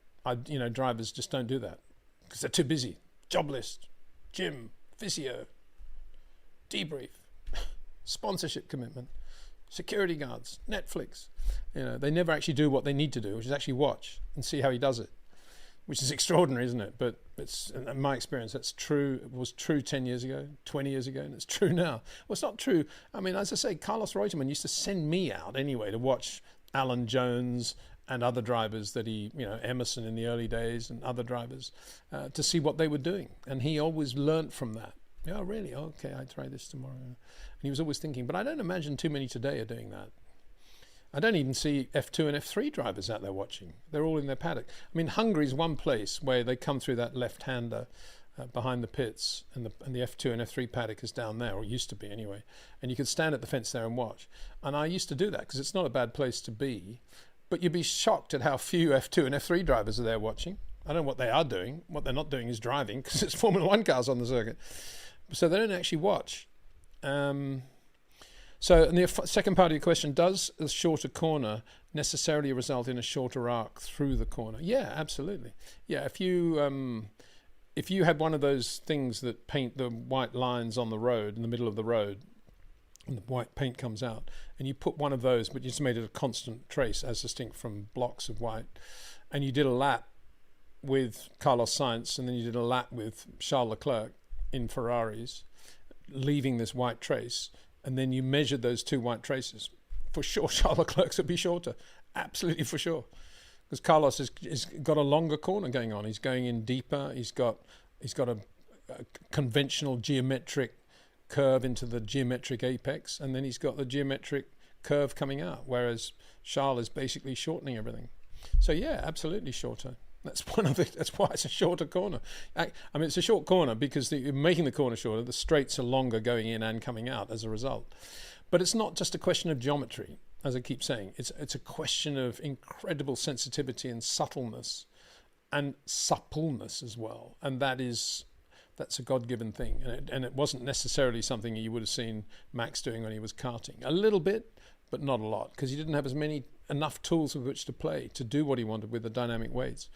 Drivers just don't do that because they're too busy. Job list, gym, physio, debrief, sponsorship commitment, security guards, Netflix. They never actually do what they need to do, which is actually watch and see how he does it, which is extraordinary, isn't it? But it's, in my experience, that's true. It was true 10 years ago, 20 years ago, and it's true now. Well, it's not true. I mean, as I say, Carlos Reutemann used to send me out anyway to watch Alan Jones and other drivers that he, Emerson in the early days and other drivers, to see what they were doing. And he always learnt from that. Oh, really? Okay, I try this tomorrow. And he was always thinking, but I don't imagine too many today are doing that. I don't even see F2 and F3 drivers out there watching. They're all in their paddock. I mean, Hungary's one place where they come through that left-hander behind the pits, and the F2 and F3 paddock is down there, or used to be anyway. And you could stand at the fence there and watch. And I used to do that because it's not a bad place to be. But you'd be shocked at how few F2 and F3 drivers are there watching. I don't know what they are doing. What they're not doing is driving, because it's Formula One cars on the circuit. So they don't actually watch. So in the second part of your question, does a shorter corner necessarily result in a shorter arc through the corner? Yeah, absolutely. Yeah, if you had one of those things that paint the white lines on the road, in the middle of the road, and the white paint comes out, and you put one of those, but you just made it a constant trace as distinct from blocks of white, and you did a lap with Carlos Sainz, and then you did a lap with Charles Leclerc in Ferraris, leaving this white trace, and then you measured those two white traces, for sure Charles Leclerc's would be shorter, absolutely for sure, because Carlos has got a longer corner going on. He's going in deeper. He's got a conventional geometric curve into the geometric apex, and then he's got the geometric curve coming out, whereas Charles is basically shortening everything. So yeah, absolutely shorter. That's why it's a shorter corner. I mean, it's a short corner because you're making the corner shorter. The straights are longer going in and coming out as a result. But it's not just a question of geometry, as I keep saying. It's a question of incredible sensitivity and subtleness, and suppleness as well. And that's a God-given thing. And it wasn't necessarily something you would have seen Max doing when he was karting. A little bit, but not a lot, because he didn't have enough tools with which to play to do what he wanted with the dynamic weights.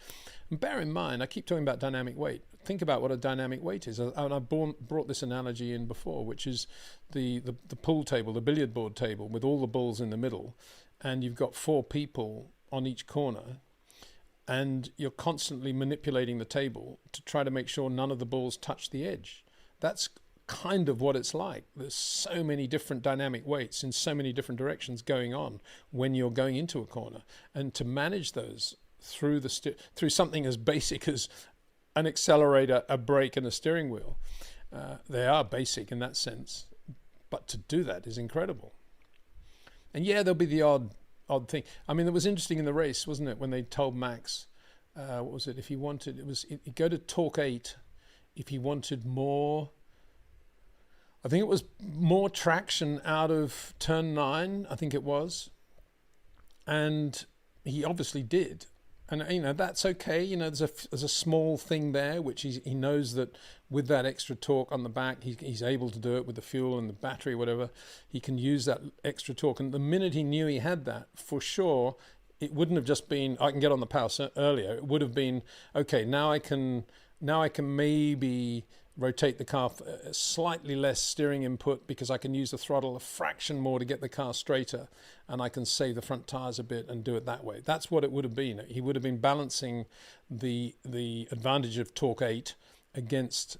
And bear in mind, I keep talking about dynamic weight. Think about what a dynamic weight is. And I brought this analogy in before, which is the pool table, the billiard board table with all the balls in the middle, and you've got 4 people on each corner, and you're constantly manipulating the table to try to make sure none of the balls touch the edge. That's kind of what it's like. There's so many different dynamic weights in so many different directions going on when you're going into a corner, and to manage those through through something as basic as an accelerator, a brake, and a steering wheel. They are basic in that sense, but to do that is incredible. And yeah, there'll be the odd thing. I mean, it was interesting in the race, wasn't it, when they told Max, what was it? If he wanted, go to torque 8 if he wanted more. I think it was more traction out of turn 9, I think it was. And he obviously did. And, that's okay. There's a small thing there, which he knows that with that extra torque on the back, he's able to do it with the fuel and the battery, whatever. He can use that extra torque. And the minute he knew he had that, for sure, it wouldn't have just been, I can get on the power earlier. It would have been, okay, now I can maybe rotate the car slightly less steering input because I can use the throttle a fraction more to get the car straighter, and I can save the front tires a bit and do it that way. That's what it would have been. He would have been balancing the advantage of torque 8 against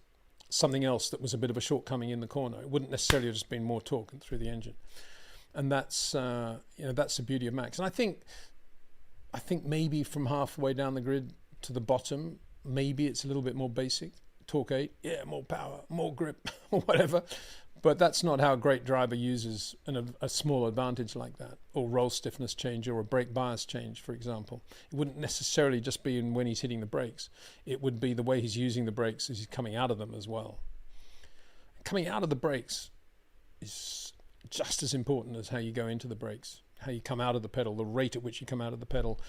something else that was a bit of a shortcoming in the corner. It wouldn't necessarily have just been more torque through the engine. And that's the beauty of Max. And I think maybe from halfway down the grid to the bottom, maybe it's a little bit more basic. Torque 8, yeah, more power, more grip, or whatever. But that's not how a great driver uses a small advantage like that, or roll stiffness change, or a brake bias change, for example. It wouldn't necessarily just be when he's hitting the brakes. It would be the way he's using the brakes as he's coming out of them as well. Coming out of the brakes is just as important as how you go into the brakes, how you come out of the pedal, the rate at which you come out of the pedal,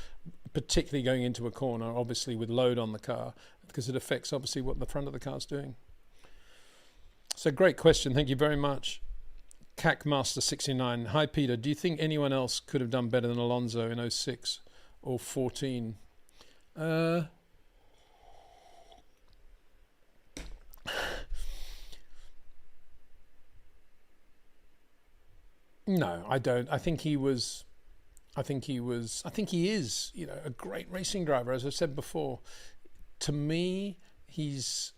particularly going into a corner, obviously with load on the car, because it affects obviously what the front of the car's doing. So great question. Thank you very much. CACMaster69. Hi, Peter. Do you think anyone else could have done better than Alonso in 06 or 14? No, I don't. I think he is, a great racing driver, as I said before. To me, he's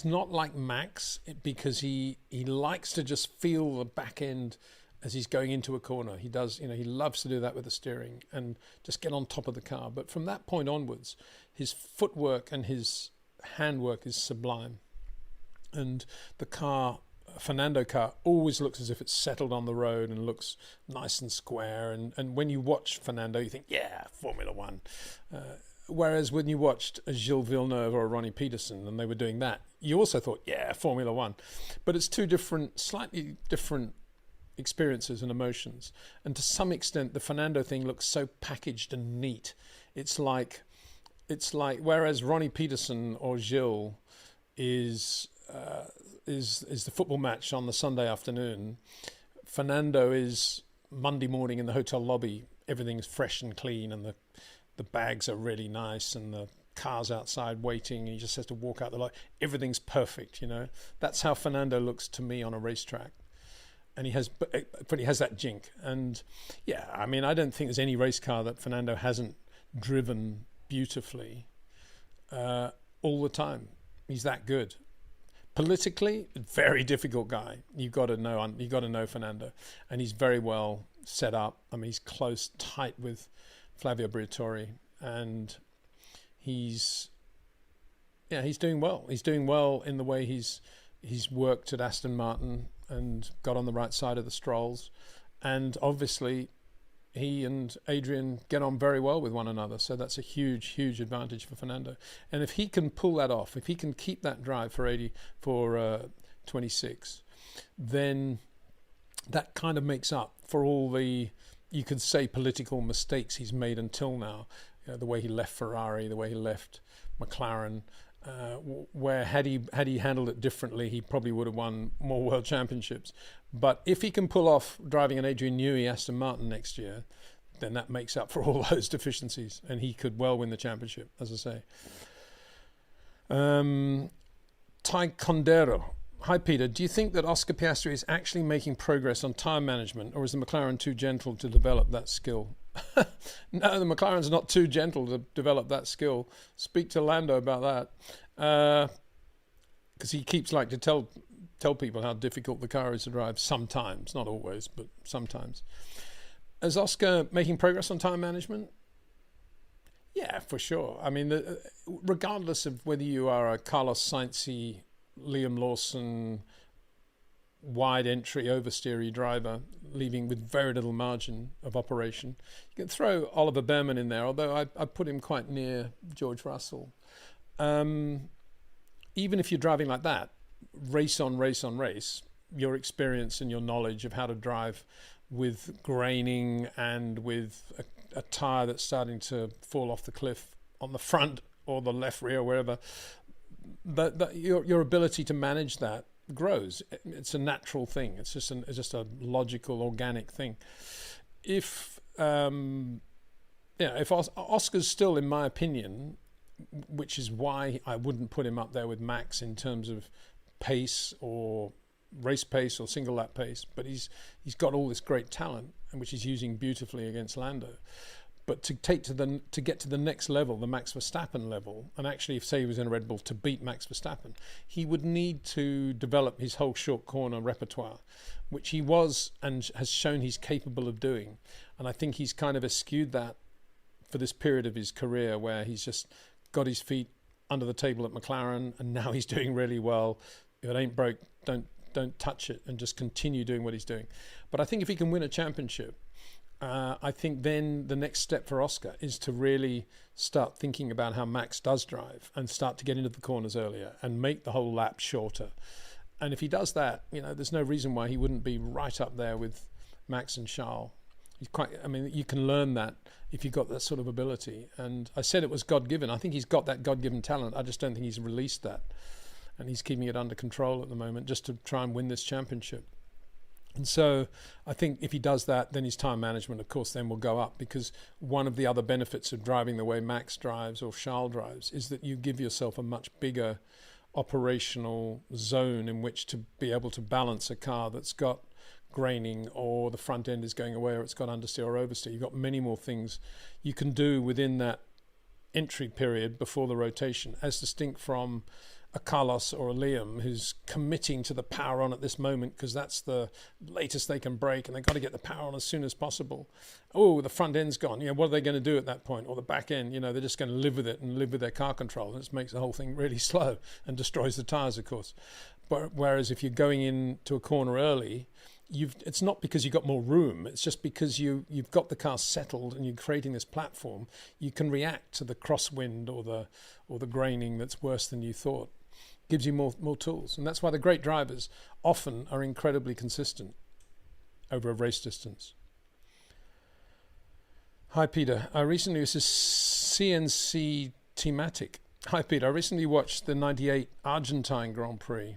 not like Max because he likes to just feel the back end as he's going into a corner. He does, he loves to do that with the steering and just get on top of the car. But from that point onwards, his footwork and his handwork is sublime. And the car, Fernando car, always looks as if it's settled on the road and looks nice and square. And when you watch Fernando, you think, yeah, Formula One. Whereas when you watched a Gilles Villeneuve or a Ronnie Peterson and they were doing that, you also thought, yeah, Formula One. But it's two slightly different experiences and emotions. And to some extent, the Fernando thing looks so packaged and neat. It's like whereas Ronnie Peterson or Gilles is the football match on the Sunday afternoon, Fernando is Monday morning in the hotel lobby. Everything's fresh and clean, and the bags are really nice, and the car's outside waiting, and he just has to walk out the lot. Everything's perfect, That's how Fernando looks to me on a racetrack. And he has that jink. And yeah, I mean, I don't think there's any race car that Fernando hasn't driven beautifully all the time. He's that good. Politically, very difficult guy. You got to know Fernando, and he's very well set up. I mean, he's close, tight with Flavio Briatore, and he's doing well. He's doing well in the way he's worked at Aston Martin and got on the right side of the Strolls, and obviously he and Adrian get on very well with one another, so that's a huge advantage for Fernando. And if he can pull that off, if he can keep that drive for 26, then that kind of makes up for all the, you could say, political mistakes he's made until now. The way he left Ferrari, the way he left McLaren, where had he handled it differently, he probably would have won more world championships. But if he can pull off driving an Adrian Newey Aston Martin next year, then that makes up for all those deficiencies, and he could well win the championship, as I say. Ty Condero. Hi, Peter. Do you think that Oscar Piastri is actually making progress on tyre management, or is the McLaren too gentle to develop that skill? No, the McLaren's not too gentle to develop that skill. Speak to Lando about that, because he keeps like to tell people how difficult the car is to drive sometimes, not always, but sometimes. Is Oscar making progress on time management? Yeah, for sure. I mean, regardless of whether you are a Carlos Sainz-y, Liam Lawson, wide entry oversteery driver, leaving with very little margin of operation. You can throw Oliver Behrman in there, although I put him quite near George Russell. Even if you're driving like that, race on race, your experience and your knowledge of how to drive with graining and with a tyre that's starting to fall off the cliff on the front or the left rear, wherever, your ability to manage that grows. It's a natural thing. It's just a logical, organic thing. If Oscar's still, in my opinion, which is why I wouldn't put him up there with Max in terms of pace or race pace or single lap pace, but he's got all this great talent, and which he's using beautifully against Lando. But to get to the next level, the Max Verstappen level, and actually, if say he was in a Red Bull to beat Max Verstappen, he would need to develop his whole short corner repertoire, which he was and has shown he's capable of doing. And I think he's kind of eschewed that for this period of his career, where he's just got his feet under the table at McLaren, and now he's doing really well. If it ain't broke, don't touch it, and just continue doing what he's doing. But I think if he can win a championship, I think then the next step for Oscar is to really start thinking about how Max does drive and start to get into the corners earlier and make the whole lap shorter. And if he does that, there's no reason why he wouldn't be right up there with Max and Charles. You can learn that if you've got that sort of ability. And I said it was God-given. I think he's got that God-given talent. I just don't think he's released that. And he's keeping it under control at the moment just to try and win this championship. And so I think if he does that, then his time management, of course, then will go up, because one of the other benefits of driving the way Max drives or Charles drives is that you give yourself a much bigger operational zone in which to be able to balance a car that's got graining, or the front end is going away, or it's got understeer or oversteer. You've got many more things you can do within that entry period before the rotation, as distinct from a Carlos or a Liam who's committing to the power on at this moment because that's the latest they can break, and they've got to get the power on as soon as possible. Oh, the front end's gone. What are they going to do at that point? Or the back end, they're just going to live with it and live with their car control. And it makes the whole thing really slow and destroys the tyres, of course. But whereas if you're going into a corner early, it's not because you've got more room, it's just because you've got the car settled and you're creating this platform. You can react to the crosswind or the graining that's worse than you thought. Gives you more tools. And that's why the great drivers often are incredibly consistent over a race distance. Hi Peter, this is CNC Thematic. Hi Peter, I recently watched the 98 Argentine Grand Prix.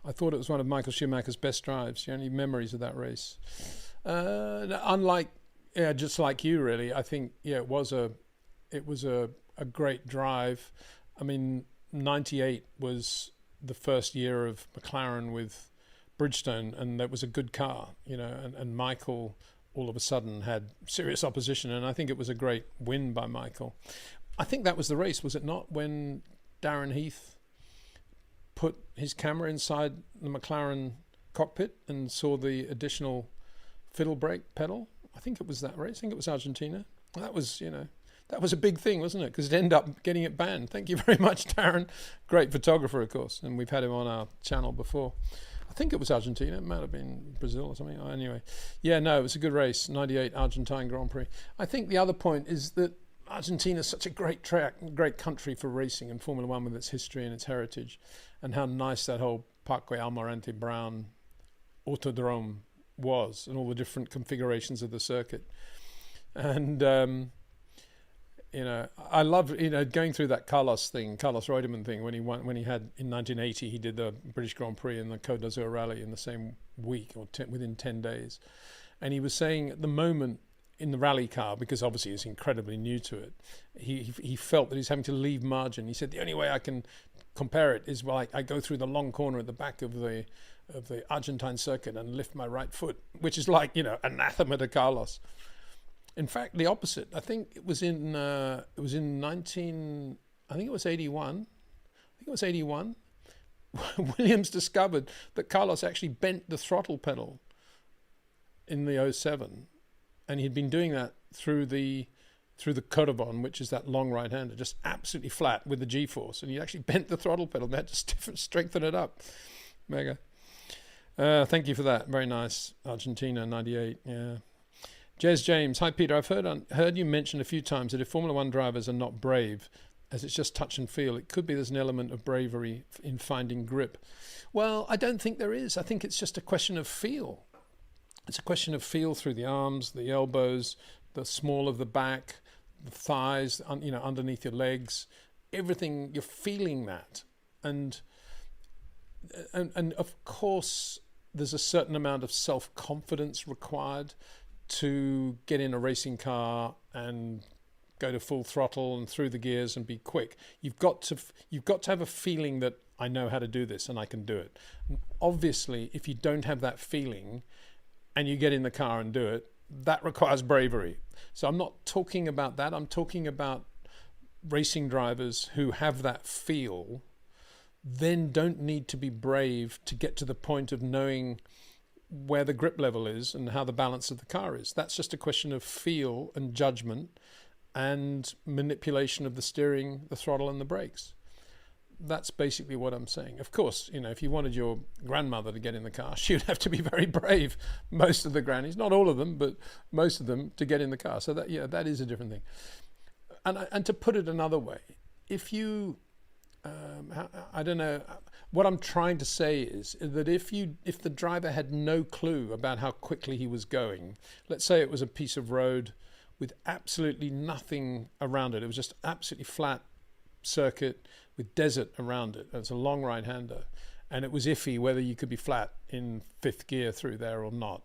I thought it was one of Michael Schumacher's best drives. Do you have any memories of that race? Just like you, really. I think, it was a great drive. I mean, 98 was the first year of McLaren with Bridgestone, and that was a good car, and Michael all of a sudden had serious opposition, and I think it was a great win by Michael. I think that was the race, was it not, when Darren Heath put his camera inside the McLaren cockpit and saw the additional fiddle brake pedal? I think it was that race. I think it was Argentina. That was a big thing, wasn't it? Because it ended up getting it banned. Thank you very much, Darren. Great photographer, of course, and we've had him on our channel before. I think it was Argentina. It might have been Brazil or something. Anyway, it was a good race. 98 Argentine Grand Prix. I think the other point is that Argentina is such a great track, great country for racing and Formula One with its history and its heritage, and how nice that whole Parque Almirante Brown Autodrome was, and all the different configurations of the circuit. And I love going through that Carlos Reutemann thing when he had in 1980 he did the British Grand Prix and the Côte d'Azur Rally in the same week or within 10 days, and he was saying at the moment in the rally car, because obviously he's incredibly new to it, he felt that he's having to leave margin. He said the only way I can compare it is I go through the long corner at the back of the Argentine circuit and lift my right foot, which is like anathema to Carlos. In fact, the opposite. I think it was in 81. I think it was 81. Williams discovered that Carlos actually bent the throttle pedal in the 07. And he'd been doing that through the Cordovan, which is that long right-hander, just absolutely flat with the G-force. And he actually bent the throttle pedal. They had to strengthen it up. Mega. Thank you for that. Very nice. Argentina, 98. Yeah. Jez James. Hi, Peter. I've heard you mention a few times that if Formula One drivers are not brave, as it's just touch and feel, it could be there's an element of bravery in finding grip. Well, I don't think there is. I think it's just a question of feel. It's a question of feel through the arms, the elbows, the small of the back, the thighs, underneath your legs, everything. You're feeling that, and of course, there's a certain amount of self-confidence required to get in a racing car and go to full throttle and through the gears and be quick. You've got to have a feeling that I know how to do this and I can do it. And obviously, if you don't have that feeling and you get in the car and do it, that requires bravery. So I'm not talking about that. I'm talking about racing drivers who have that feel, then don't need to be brave to get to the point of knowing where the grip level is and how the balance of the car is. That's just a question of feel and judgment and manipulation of the steering, the throttle and the brakes. That's basically what I'm saying. Of course, if you wanted your grandmother to get in the car, she would have to be very brave, most of the grannies, not all of them, but most of them, to get in the car. So that is a different thing. And to put it another way, if you, I don't know, what I'm trying to say is that if the driver had no clue about how quickly he was going, let's say it was a piece of road with absolutely nothing around it, it was just absolutely flat circuit with desert around it. It's a long right-hander, and it was iffy whether you could be flat in fifth gear through there or not.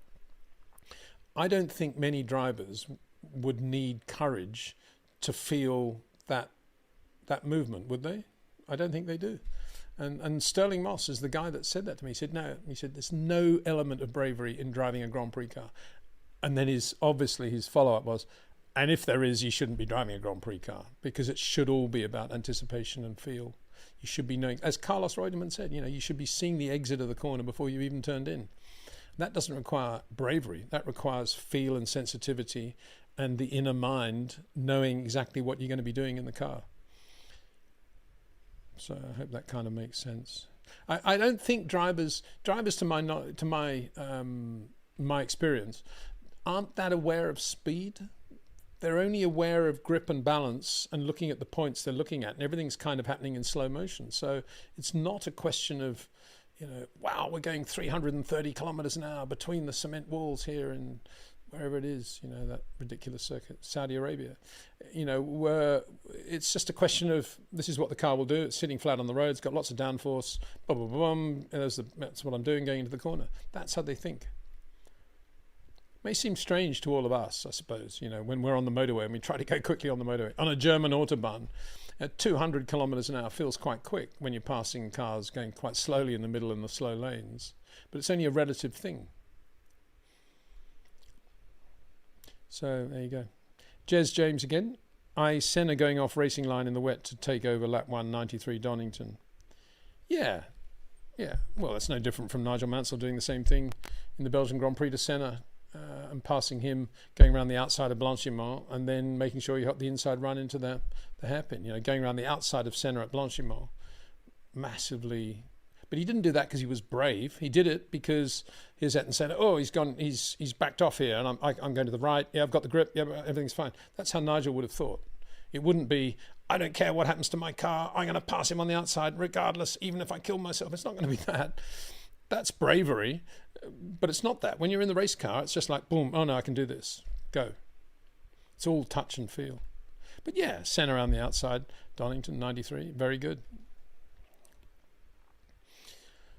I don't think many drivers would need courage to feel that movement, would they? I don't think they do. And Sterling Moss is the guy that said that to me. He said, no, there's no element of bravery in driving a Grand Prix car. And then his follow-up was, and if there is, you shouldn't be driving a Grand Prix car, because it should all be about anticipation and feel. You should be knowing, as Carlos Reutemann said, you should be seeing the exit of the corner before you even turned in. That doesn't require bravery. That requires feel and sensitivity and the inner mind knowing exactly what you're going to be doing in the car. So I hope that kind of makes sense. I don't think drivers to my experience aren't that aware of speed. They're only aware of grip and balance and looking at the points they're looking at, and everything's kind of happening in slow motion. So it's not a question of, wow, we're going 330 kilometers an hour between the cement walls here and wherever it is, that ridiculous circuit, Saudi Arabia. Where it's just a question of, this is what the car will do. It's sitting flat on the road. It's got lots of downforce. Boom, boom, boom. That's what I'm doing going into the corner. That's how they think. May seem strange to all of us, I suppose, when we're on the motorway and we try to go quickly on the motorway. On a German Autobahn, at 200 kilometers an hour feels quite quick when you're passing cars going quite slowly in the middle in the slow lanes. But it's only a relative thing. So there you go. Jez James again. Senna going off racing line in the wet to take over lap 193 Donington. Yeah. Well, that's no different from Nigel Mansell doing the same thing in the Belgian Grand Prix to Senna and passing him, going around the outside of Blanchimont and then making sure you got the inside run into the hairpin. Going around the outside of Senna at Blanchimont. Massively. But he didn't do that because he was brave. He did it because here's Ayrton Senna. Oh, he's gone. He's backed off here, and I'm going to the right. Yeah, I've got the grip. Yeah, everything's fine. That's how Nigel would have thought. It wouldn't be, I don't care what happens to my car. I'm going to pass him on the outside regardless, even if I kill myself. It's not going to be that. That's bravery, but it's not that. When you're in the race car, it's just like, boom. Oh no, I can do this. Go. It's all touch and feel. But yeah, Senna around the outside. Donington 93. Very good.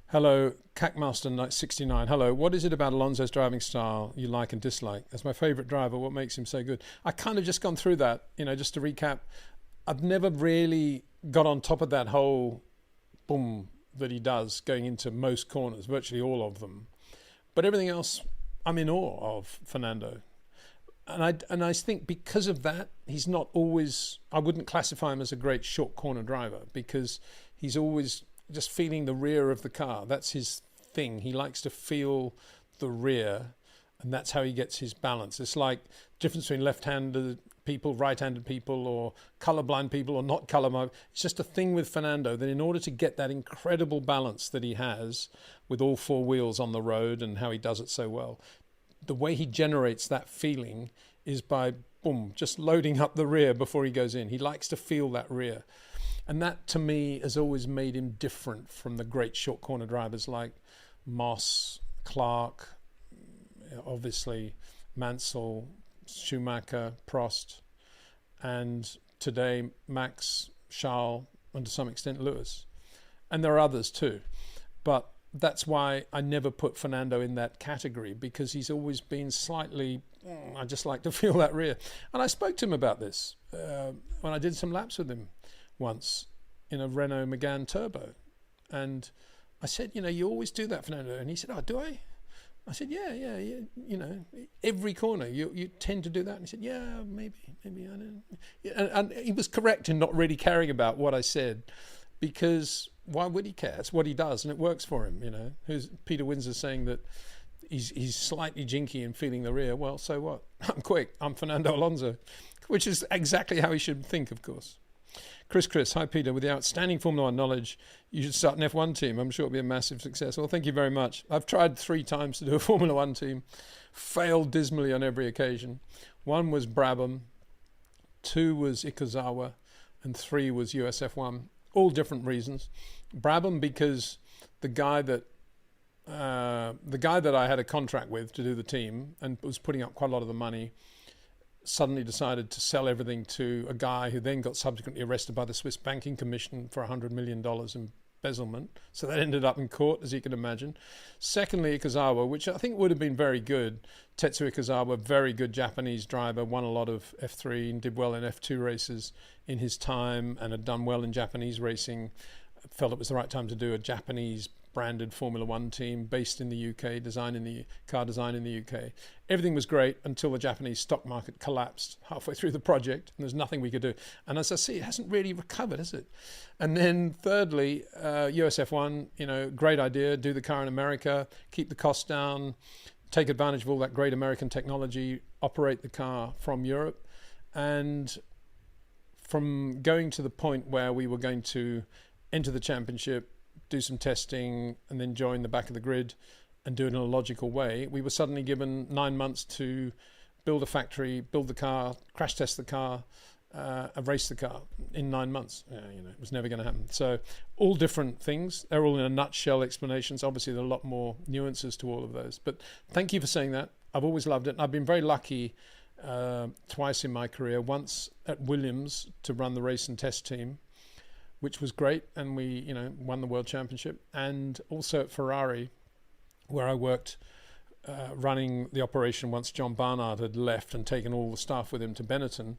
Hello, Cackmaster 69. Hello, what is it about Alonso's driving style you like and dislike? As my favourite driver, what makes him so good? I kind of just gone through that, just to recap. I've never really got on top of that whole boom that he does going into most corners, virtually all of them. But everything else, I'm in awe of Fernando. And I think because of that, he's not always, I wouldn't classify him as a great short corner driver because he's always just feeling the rear of the car. That's his thing. He likes to feel the rear, and that's how he gets his balance. It's like the difference between left-handed people, right-handed people, or colorblind people, or not colorblind. It's just a thing with Fernando that in order to get that incredible balance that he has with all four wheels on the road and how he does it so well, the way he generates that feeling is by, boom, just loading up the rear before he goes in. He likes to feel that rear. And that, to me, has always made him different from the great short corner drivers like Moss, Clark, obviously Mansell, Schumacher, Prost, and today Max, Charles, and to some extent Lewis. And there are others too. But that's why I never put Fernando in that category, because he's always been slightly, I just like to feel that rear. And I spoke to him about this when I did some laps with him once in a Renault Megane Turbo. And I said, you always do that, Fernando. And he said, oh, do I? I said, yeah, every corner you tend to do that. And he said, yeah, maybe I don't. And he was correct in not really caring about what I said, because why would he care? It's what he does, and it works for him. Who's Peter Windsor saying that he's slightly jinky and feeling the rear? Well, so what? I'm quick. I'm Fernando Alonso, which is exactly how he should think, of course. Chris, hi Peter. With the outstanding Formula One knowledge, you should start an F1 team. I'm sure it'll be a massive success. Well, thank you very much. I've tried 3 times to do a Formula One team, failed dismally on every occasion. 1 was Brabham, 2 was Ikazawa, and 3 was USF1. All different reasons. Brabham because the guy that I had a contract with to do the team and was putting up quite a lot of the money, suddenly decided to sell everything to a guy who then got subsequently arrested by the Swiss Banking Commission for $100 million embezzlement. So that ended up in court, as you can imagine. Secondly, Ikazawa, which I think would have been very good. Tetsuya Ikazawa, very good Japanese driver, won a lot of F3 and did well in F2 races in his time and had done well in Japanese racing. Felt it was the right time to do a Japanese branded Formula One team based in the UK, car design in the UK. Everything was great until the Japanese stock market collapsed halfway through the project, and there's nothing we could do. And as I see, it hasn't really recovered, has it? And then thirdly, USF1, great idea, do the car in America, keep the costs down, take advantage of all that great American technology, operate the car from Europe. And from going to the point where we were going to enter the championship, do some testing, and then join the back of the grid and do it in a logical way, we were suddenly given 9 months to build a factory, build the car, crash test the car, race the car in 9 months. It was never going to happen. So all different things. They're all in a nutshell explanations. Obviously, there are a lot more nuances to all of those. But thank you for saying that. I've always loved it. I've been very lucky twice in my career. Once at Williams to run the race and test team, which was great, and we won the World Championship. And also at Ferrari, where I worked running the operation once John Barnard had left and taken all the staff with him to Benetton,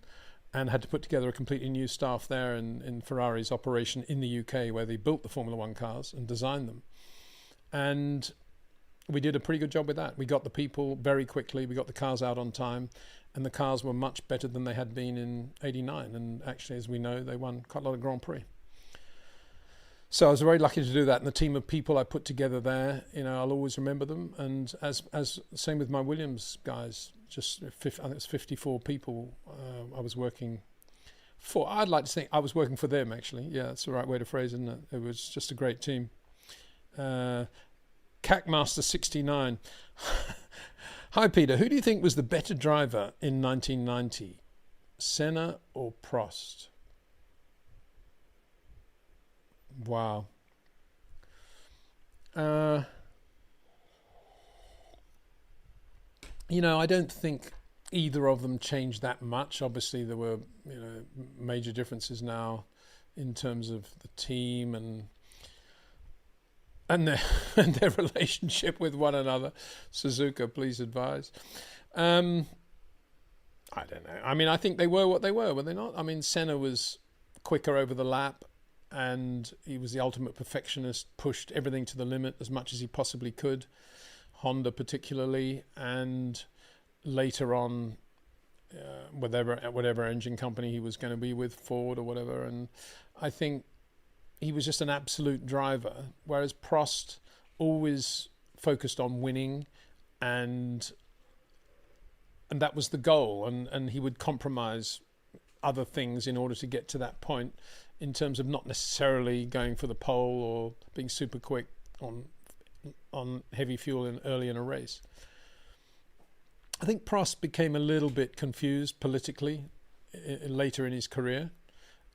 and had to put together a completely new staff there in Ferrari's operation in the UK, where they built the Formula One cars and designed them. And we did a pretty good job with that. We got the people very quickly, we got the cars out on time, and the cars were much better than they had been in '89. And actually, as we know, they won quite a lot of Grand Prix. So I was very lucky to do that. And the team of people I put together there, I'll always remember them. And as same with my Williams guys, I think it's 54 people I was working for. I'd like to think I was working for them, actually. Yeah, that's the right way to phrase it, isn't it? It was just a great team. Cacmaster 69. Hi, Peter. Who do you think was the better driver in 1990? Senna or Prost? Wow. I don't think either of them changed that much. Obviously, there were major differences now in terms of the team and their relationship with one another. Suzuka, please advise. I don't know. I mean, I think they were what they were they not? I mean, Senna was quicker over the lap, and he was the ultimate perfectionist, pushed everything to the limit as much as he possibly could, Honda particularly, and later on, whatever engine company he was going to be with, Ford or whatever. And I think he was just an absolute driver, whereas Prost always focused on winning, and that was the goal, and he would compromise other things in order to get to that point, in terms of not necessarily going for the pole or being super quick on heavy fuel early in a race. I think Prost became a little bit confused politically later in his career,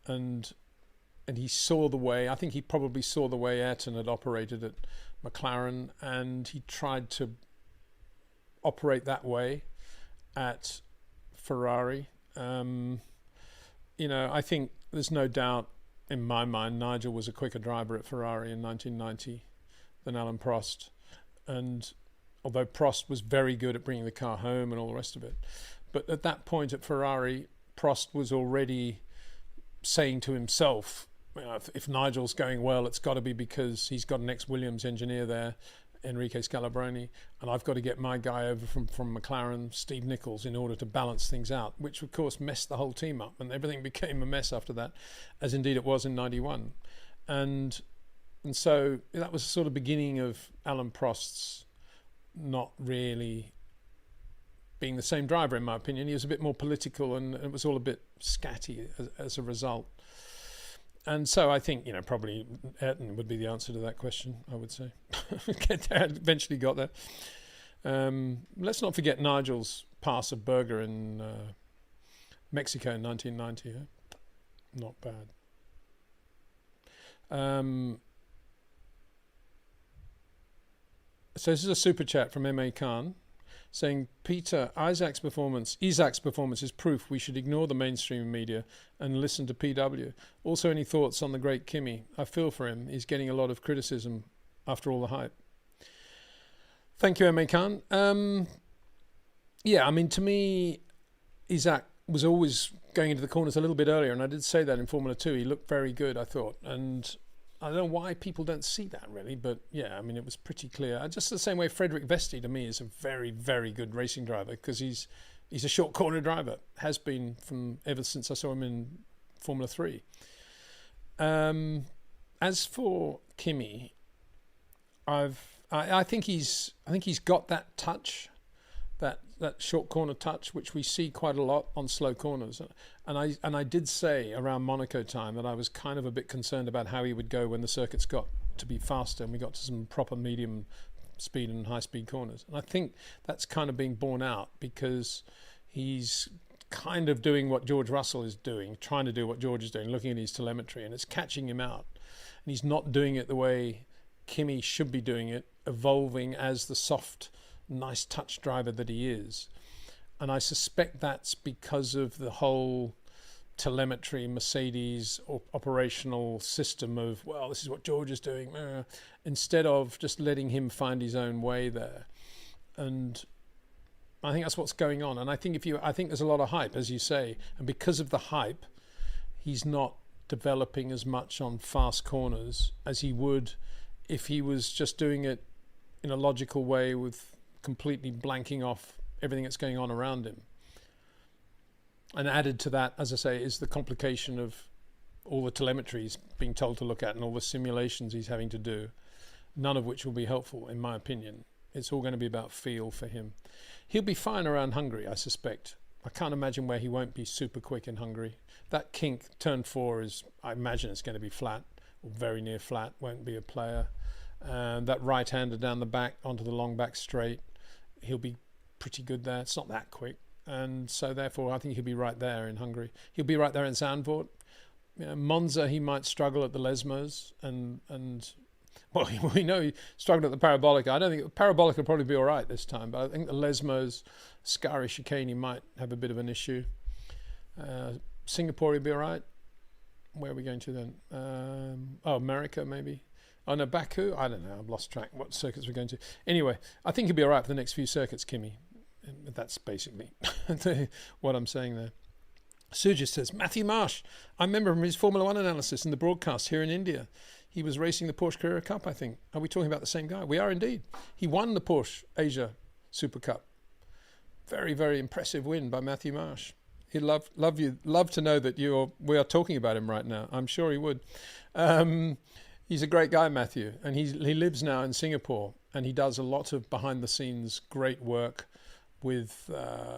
and he saw the way. I think he probably saw the way Ayrton had operated at McLaren, and he tried to operate that way at Ferrari. I think there's no doubt in my mind Nigel was a quicker driver at Ferrari in 1990 than Alain Prost. And although Prost was very good at bringing the car home and all the rest of it, but at that point at Ferrari, Prost was already saying to himself, if Nigel's going well, it's got to be because he's got an ex-Williams engineer there, Enrique Scalabroni, and I've got to get my guy over from McLaren, Steve Nichols, in order to balance things out, which of course messed the whole team up, and everything became a mess after that, as indeed it was in 91. And so that was the sort of beginning of Alain Prost's not really being the same driver, in my opinion. He was a bit more political, and it was all a bit scatty as a result. And so I think, probably Ayrton would be the answer to that question, I would say. Eventually got there. Let's not forget Nigel's pass of Berger in Mexico in 1990. Not bad. So this is a super chat from M.A. Khan saying, Peter, Isaac's performance is proof we should ignore the mainstream media and listen to PW. Also, any thoughts on the great Kimi? I feel for him. He's getting a lot of criticism after all the hype. Thank you, M.A. Khan. To me, Isaac was always going into the corners a little bit earlier, and I did say that in Formula 2. He looked very good, I thought. And I don't know why people don't see that really, but yeah, I mean, it was pretty clear. Just the same way Frederic Vesti to me is a very, very good racing driver, because he's a short corner driver, has been from ever since I saw him in Formula 3. As for Kimi, I think he's got that touch, that short corner touch, which we see quite a lot on slow corners. And I did say around Monaco time that I was kind of a bit concerned about how he would go when the circuits got to be faster and we got to some proper medium speed and high speed corners. And I think that's kind of being borne out, because he's kind of doing what George Russell is doing, trying to do what George is doing, looking at his telemetry, and it's catching him out. And he's not doing it the way Kimi should be doing it, evolving as the soft, nice touch driver that he is. And I suspect that's because of the whole telemetry Mercedes or operational system of, well, this is what George is doing, instead of just letting him find his own way there. And I think that's what's going on. And I think there's a lot of hype, as you say, and because of the hype, he's not developing as much on fast corners as he would if he was just doing it in a logical way, with completely blanking off everything that's going on around him. And added to that, as I say, is the complication of all the telemetry he's being told to look at and all the simulations he's having to do, none of which will be helpful, in my opinion. It's all going to be about feel for him. He'll be fine around Hungary, I suspect. I can't imagine where he won't be super quick in Hungary. That kink, turn 4, is, I imagine it's going to be flat, or very near flat, won't be a player. That right-hander down the back onto the long back straight, he'll be pretty good there. It's not that quick, and so therefore I think he'll be right there in Hungary. He'll be right there in Zandvoort. Monza, he might struggle at the Lesmos, and well, we know he struggled at the Parabolica. I don't think Parabolica will probably be all right this time, but I think the Lesmos, Scari chicane, he might have a bit of an issue. Singapore, he'll be all right. Where are we going to then? America maybe. Oh no, Baku? I don't know, I've lost track what circuits we're going to. Anyway, I think he'll be all right for the next few circuits, Kimi. That's basically what I'm saying there. Sujit says, Matthew Marsh, I remember from his Formula 1 analysis in the broadcast here in India. He was racing the Porsche Carrera Cup, I think. Are we talking about the same guy? We are indeed. He won the Porsche Asia Super Cup. Very, very impressive win by Matthew Marsh. He'd love to know that we are talking about him right now. I'm sure he would. He's a great guy, Matthew, and he lives now in Singapore, and he does a lot of behind-the-scenes great work with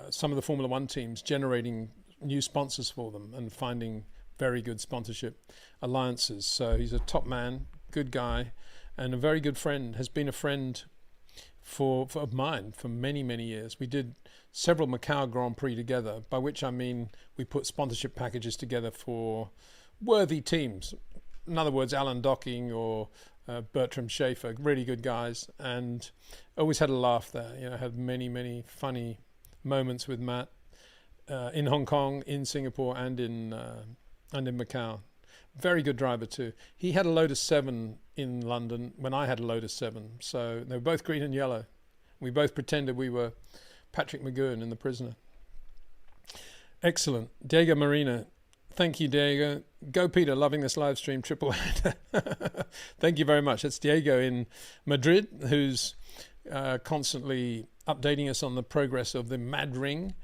some of the Formula 1 teams, generating new sponsors for them and finding very good sponsorship alliances. So he's a top man, good guy, and a very good friend, has been a friend of mine for many, many years. We did several Macau Grand Prix together, by which I mean we put sponsorship packages together for worthy teams. In other words, Alan Docking or Bertram Schaefer, really good guys, and always had a laugh there. Had many, many funny moments with Matt in Hong Kong, in Singapore, and in Macau. Very good driver too. He had a Lotus 7 in London when I had a Lotus 7, so they were both green and yellow. We both pretended we were Patrick McGowan in The Prisoner. Excellent. Diego Marina. Thank you, Diego. Go, Peter. Loving this live stream triple header. Thank you very much. It's Diego in Madrid, who's constantly updating us on the progress of the Mad Ring.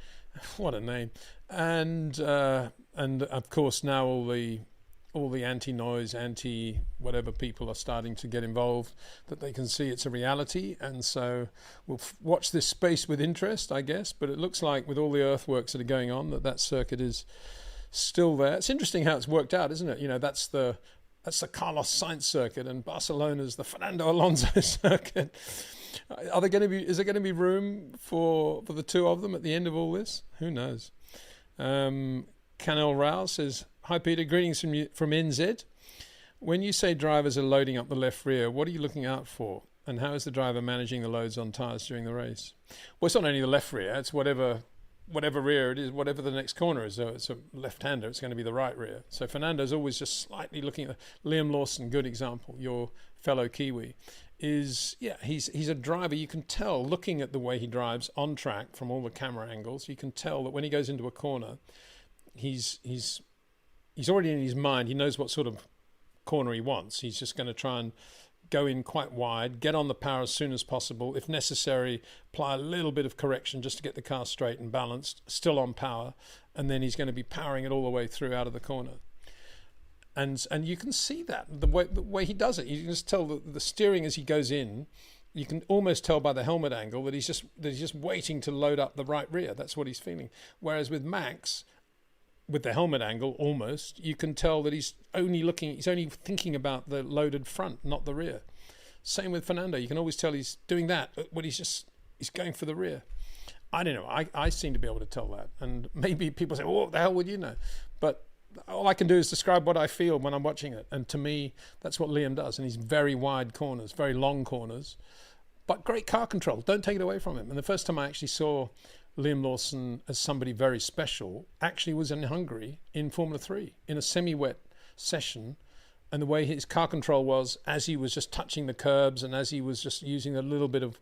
What a name. And of course, now all the anti-noise, anti-whatever people are starting to get involved, that they can see it's a reality. And so we'll watch this space with interest, I guess. But it looks like with all the earthworks that are going on, that circuit is still there. It's interesting how it's worked out, isn't it? That's the Carlos Sainz circuit, and Barcelona's the Fernando Alonso circuit. Is there going to be room for the two of them at the end of all this? Who knows? Canel Rao says, hi Peter, greetings from NZ. When you say drivers are loading up the left rear, what are you looking out for? And how is the driver managing the loads on tyres during the race? Well, it's not only the left rear, it's whatever rear it is, whatever the next corner is. So it's a left-hander, it's going to be the right rear. So Fernando's always just slightly looking at Liam Lawson, good example, your fellow Kiwi, he's a driver. You can tell, looking at the way he drives on track from all the camera angles, you can tell that when he goes into a corner, he's already in his mind, he knows what sort of corner he wants. He's just going to try and go in quite wide, get on the power as soon as possible. If necessary, apply a little bit of correction just to get the car straight and balanced, still on power, and then he's going to be powering it all the way through out of the corner. And you can see that, the way he does it. You can just tell the steering as he goes in. You can almost tell by the helmet angle that he's just waiting to load up the right rear. That's what he's feeling. Whereas with Max, with the helmet angle, almost, you can tell that he's only thinking about the loaded front, not the rear. Same with Fernando. You can always tell he's doing that, but he's going for the rear. I don't know. I seem to be able to tell that. And maybe people say, well, what the hell would you know? But all I can do is describe what I feel when I'm watching it. And to me, that's what Liam does. And he's very wide corners, very long corners, but great car control. Don't take it away from him. And the first time I actually saw Liam Lawson as somebody very special actually was in Hungary in Formula 3 in a semi-wet session. And the way his car control was as he was just touching the curbs and as he was just using a little bit of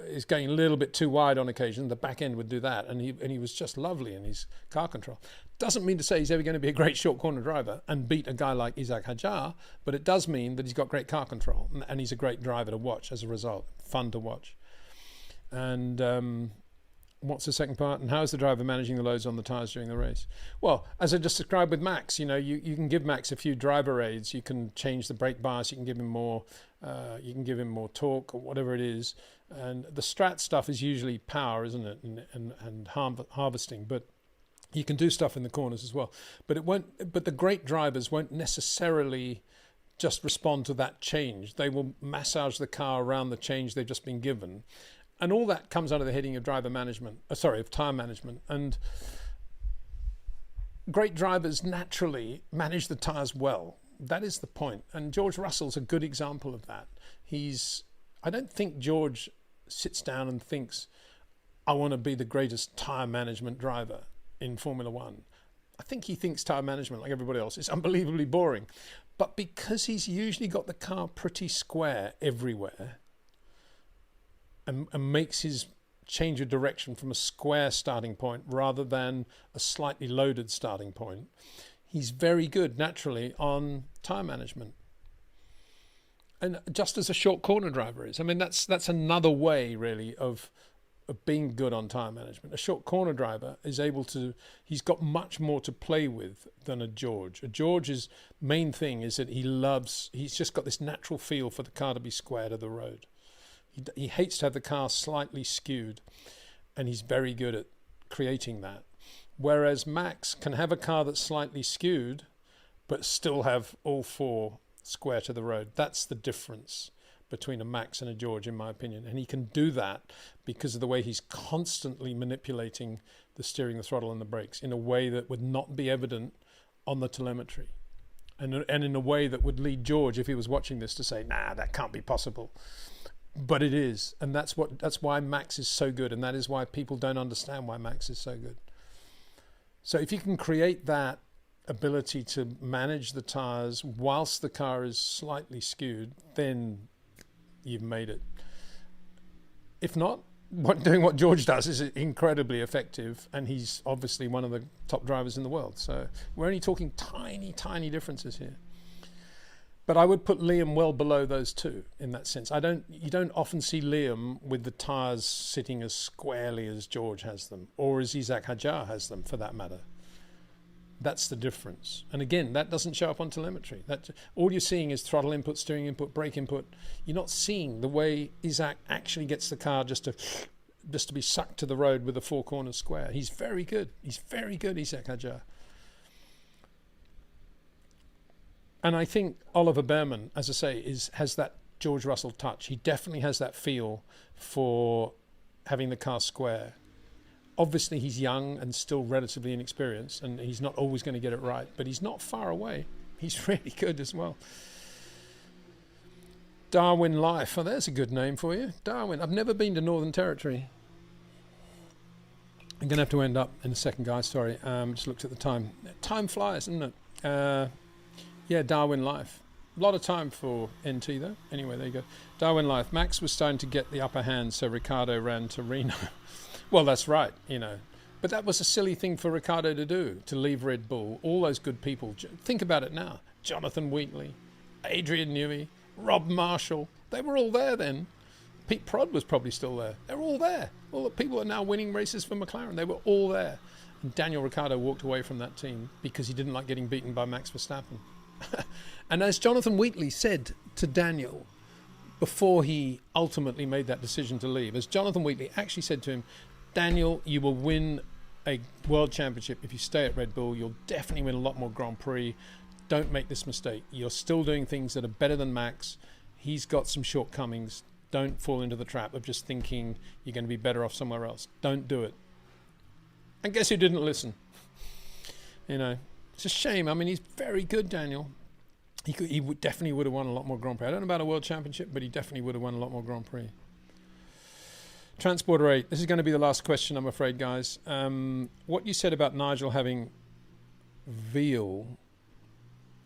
is going a little bit too wide on occasion. The back end would do that, and he was just lovely in his car control. Doesn't mean to say he's ever going to be a great short corner driver and beat a guy like Isack Hadjar, but it does mean that he's got great car control, and he's a great driver to watch as a result. Fun to watch. And what's the second part? And how is the driver managing the loads on the tyres during the race? Well, as I just described with Max, you can give Max a few driver aids. You can change the brake bias. You can give him more. You can give him more torque or whatever it is. And the strat stuff is usually power, isn't it? And harvesting, but you can do stuff in the corners as well. But it won't. But the great drivers won't necessarily just respond to that change. They will massage the car around the change they've just been given. And all that comes under the heading of tyre management. And great drivers naturally manage the tyres well. That is the point. And George Russell's a good example of that. I don't think George sits down and thinks, I want to be the greatest tyre management driver in Formula One. I think he thinks tyre management, like everybody else, is unbelievably boring. But because he's usually got the car pretty square everywhere, and makes his change of direction from a square starting point rather than a slightly loaded starting point, he's very good naturally on tyre management. And just as a short corner driver is. I mean, that's another way really of being good on tyre management. A short corner driver is he's got much more to play with than a George. A George's main thing is that he's just got this natural feel for the car to be square to the road. He hates to have the car slightly skewed, and he's very good at creating that. Whereas Max can have a car that's slightly skewed, but still have all four square to the road. That's the difference between a Max and a George, in my opinion. And he can do that because of the way he's constantly manipulating the steering, the throttle, and the brakes in a way that would not be evident on the telemetry. And in a way that would lead George, if he was watching this, to say, nah, that can't be possible. But it is, and that's why Max is so good, and that is why people don't understand why Max is so good. So if you can create that ability to manage the tyres whilst the car is slightly skewed, then you've made it. If not, doing what George does is incredibly effective, and he's obviously one of the top drivers in the world. So we're only talking tiny, tiny differences here. But I would put Liam well below those two in that sense. You don't often see Liam with the tyres sitting as squarely as George has them, or as Isack Hadjar has them, for that matter. That's the difference. And again, that doesn't show up on telemetry. All you're seeing is throttle input, steering input, brake input. You're not seeing the way Isack actually gets the car just to be sucked to the road with a four corner square. He's very good. He's very good, Isack Hadjar. And I think Oliver Behrman, as I say, has that George Russell touch. He definitely has that feel for having the car square. Obviously, he's young and still relatively inexperienced, and he's not always going to get it right, but he's not far away. He's really good as well. Darwin Life. Oh, there's a good name for you. Darwin. I've never been to Northern Territory. I'm going to have to end up in a second, guys. Sorry. Just looked at the time. Time flies, isn't it? Yeah, Darwin Life. A lot of time for NT, though. Anyway, there you go. Darwin Life. Max was starting to get the upper hand, so Ricardo ran to Reno. Well, that's right. But that was a silly thing for Ricciardo to do, to leave Red Bull. All those good people. Think about it now. Jonathan Wheatley, Adrian Newey, Rob Marshall. They were all there then. Pete Prod was probably still there. They were all there. All the people are now winning races for McLaren. They were all there. And Daniel Ricciardo walked away from that team because he didn't like getting beaten by Max Verstappen. And as Jonathan Wheatley said to Daniel before he ultimately made that decision to leave, as Jonathan Wheatley actually said to him, Daniel, you will win a World Championship if you stay at Red Bull. You'll definitely win a lot more Grand Prix. Don't make this mistake. You're still doing things that are better than Max. He's got some shortcomings. Don't fall into the trap of just thinking you're going to be better off somewhere else. Don't do it. And guess who didn't listen? You know, it's a shame. I mean, he's very good, Daniel. He definitely would have won a lot more Grand Prix. I don't know about a World Championship, but he definitely would have won a lot more Grand Prix. Transporter 8. This is going to be the last question, I'm afraid, guys. What you said about Nigel having veal,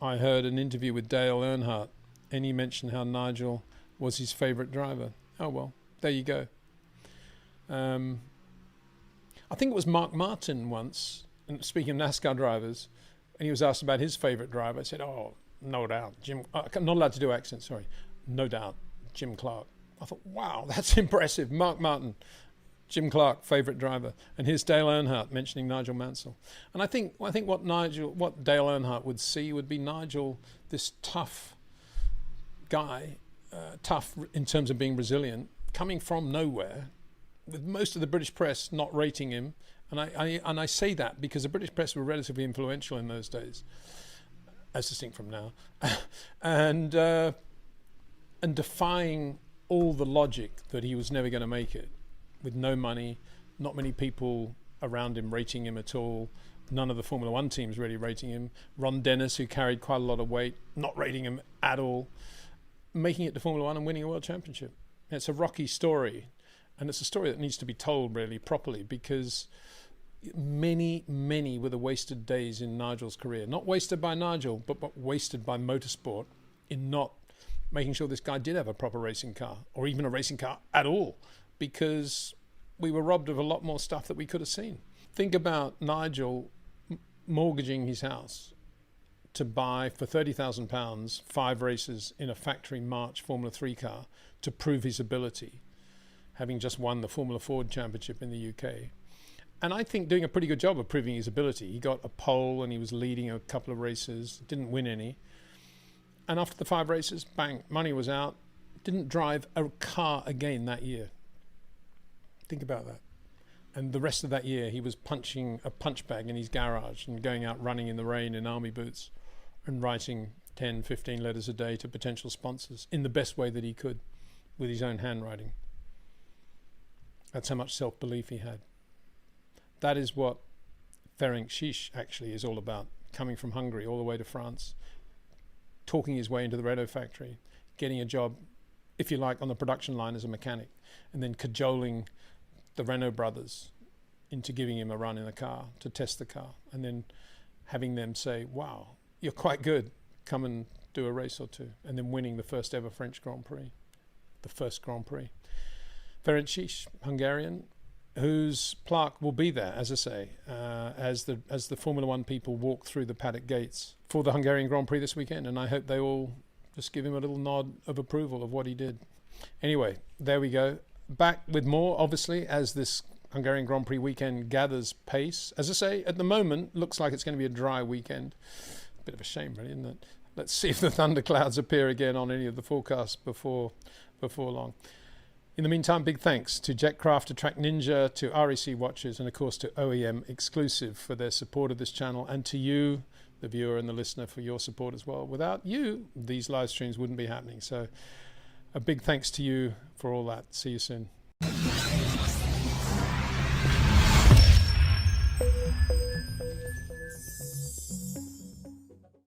I heard an interview with Dale Earnhardt, and he mentioned how Nigel was his favourite driver. Oh, well, there you go. I think it was Mark Martin once, and speaking of NASCAR drivers, and he was asked about his favourite driver. I said, oh, no doubt, Jim. I'm not allowed to do accents, sorry. No doubt, Jim Clark. I thought, wow, that's impressive. Mark Martin, Jim Clark, favourite driver. And here's Dale Earnhardt mentioning Nigel Mansell. And I think what Dale Earnhardt would see would be Nigel, this tough guy, tough in terms of being resilient, coming from nowhere, with most of the British press not rating him. And I say that because the British press were relatively influential in those days, as distinct from now, and defying all the logic that he was never going to make it, with no money, not many people around him rating him at all, none of the Formula One teams really rating him, Ron Dennis, who carried quite a lot of weight, not rating him at all, making it to Formula One and winning a World Championship. It's a rocky story, and it's a story that needs to be told really properly, because many were the wasted days in Nigel's career. Not wasted by Nigel, but wasted by motorsport in not making sure this guy did have a proper racing car, or even a racing car at all, because we were robbed of a lot more stuff that we could have seen. Think about Nigel mortgaging his house to buy for £30,000 5 races in a factory March Formula 3 car to prove his ability, having just won the Formula Ford Championship in the UK. And I think doing a pretty good job of proving his ability. He got a pole and he was leading a couple of races, didn't win any. And after the 5 races, bang, money was out, didn't drive a car again that year. Think about that. And the rest of that year, he was punching a punch bag in his garage and going out running in the rain in army boots and writing 10, 15 letters a day to potential sponsors in the best way that he could with his own handwriting. That's how much self-belief he had. That is what Ferenc Szisz actually is all about, coming from Hungary all the way to France, talking his way into the Renault factory, getting a job, if you like, on the production line as a mechanic, and then cajoling the Renault brothers into giving him a run in a car to test the car, and then having them say, wow, you're quite good, come and do a race or two, and then winning the first ever French Grand Prix, the first Grand Prix. Ferenc Szisz, Hungarian, whose plaque will be there, as I say, as the Formula One people walk through the paddock gates for the Hungarian Grand Prix this weekend, and I hope they all just give him a little nod of approval of what he did. Anyway, there we go. Back with more, obviously, as this Hungarian Grand Prix weekend gathers pace. As I say, at the moment, looks like it's going to be a dry weekend. A bit of a shame, really, isn't it? Let's see if the thunderclouds appear again on any of the forecasts before long. In the meantime, big thanks to Jetcraft, to TrackNinja, to REC Watches, and of course to OEM Exclusive for their support of this channel, and to you, the viewer and the listener, for your support as well. Without you, these live streams wouldn't be happening. So a big thanks to you for all that. See you soon.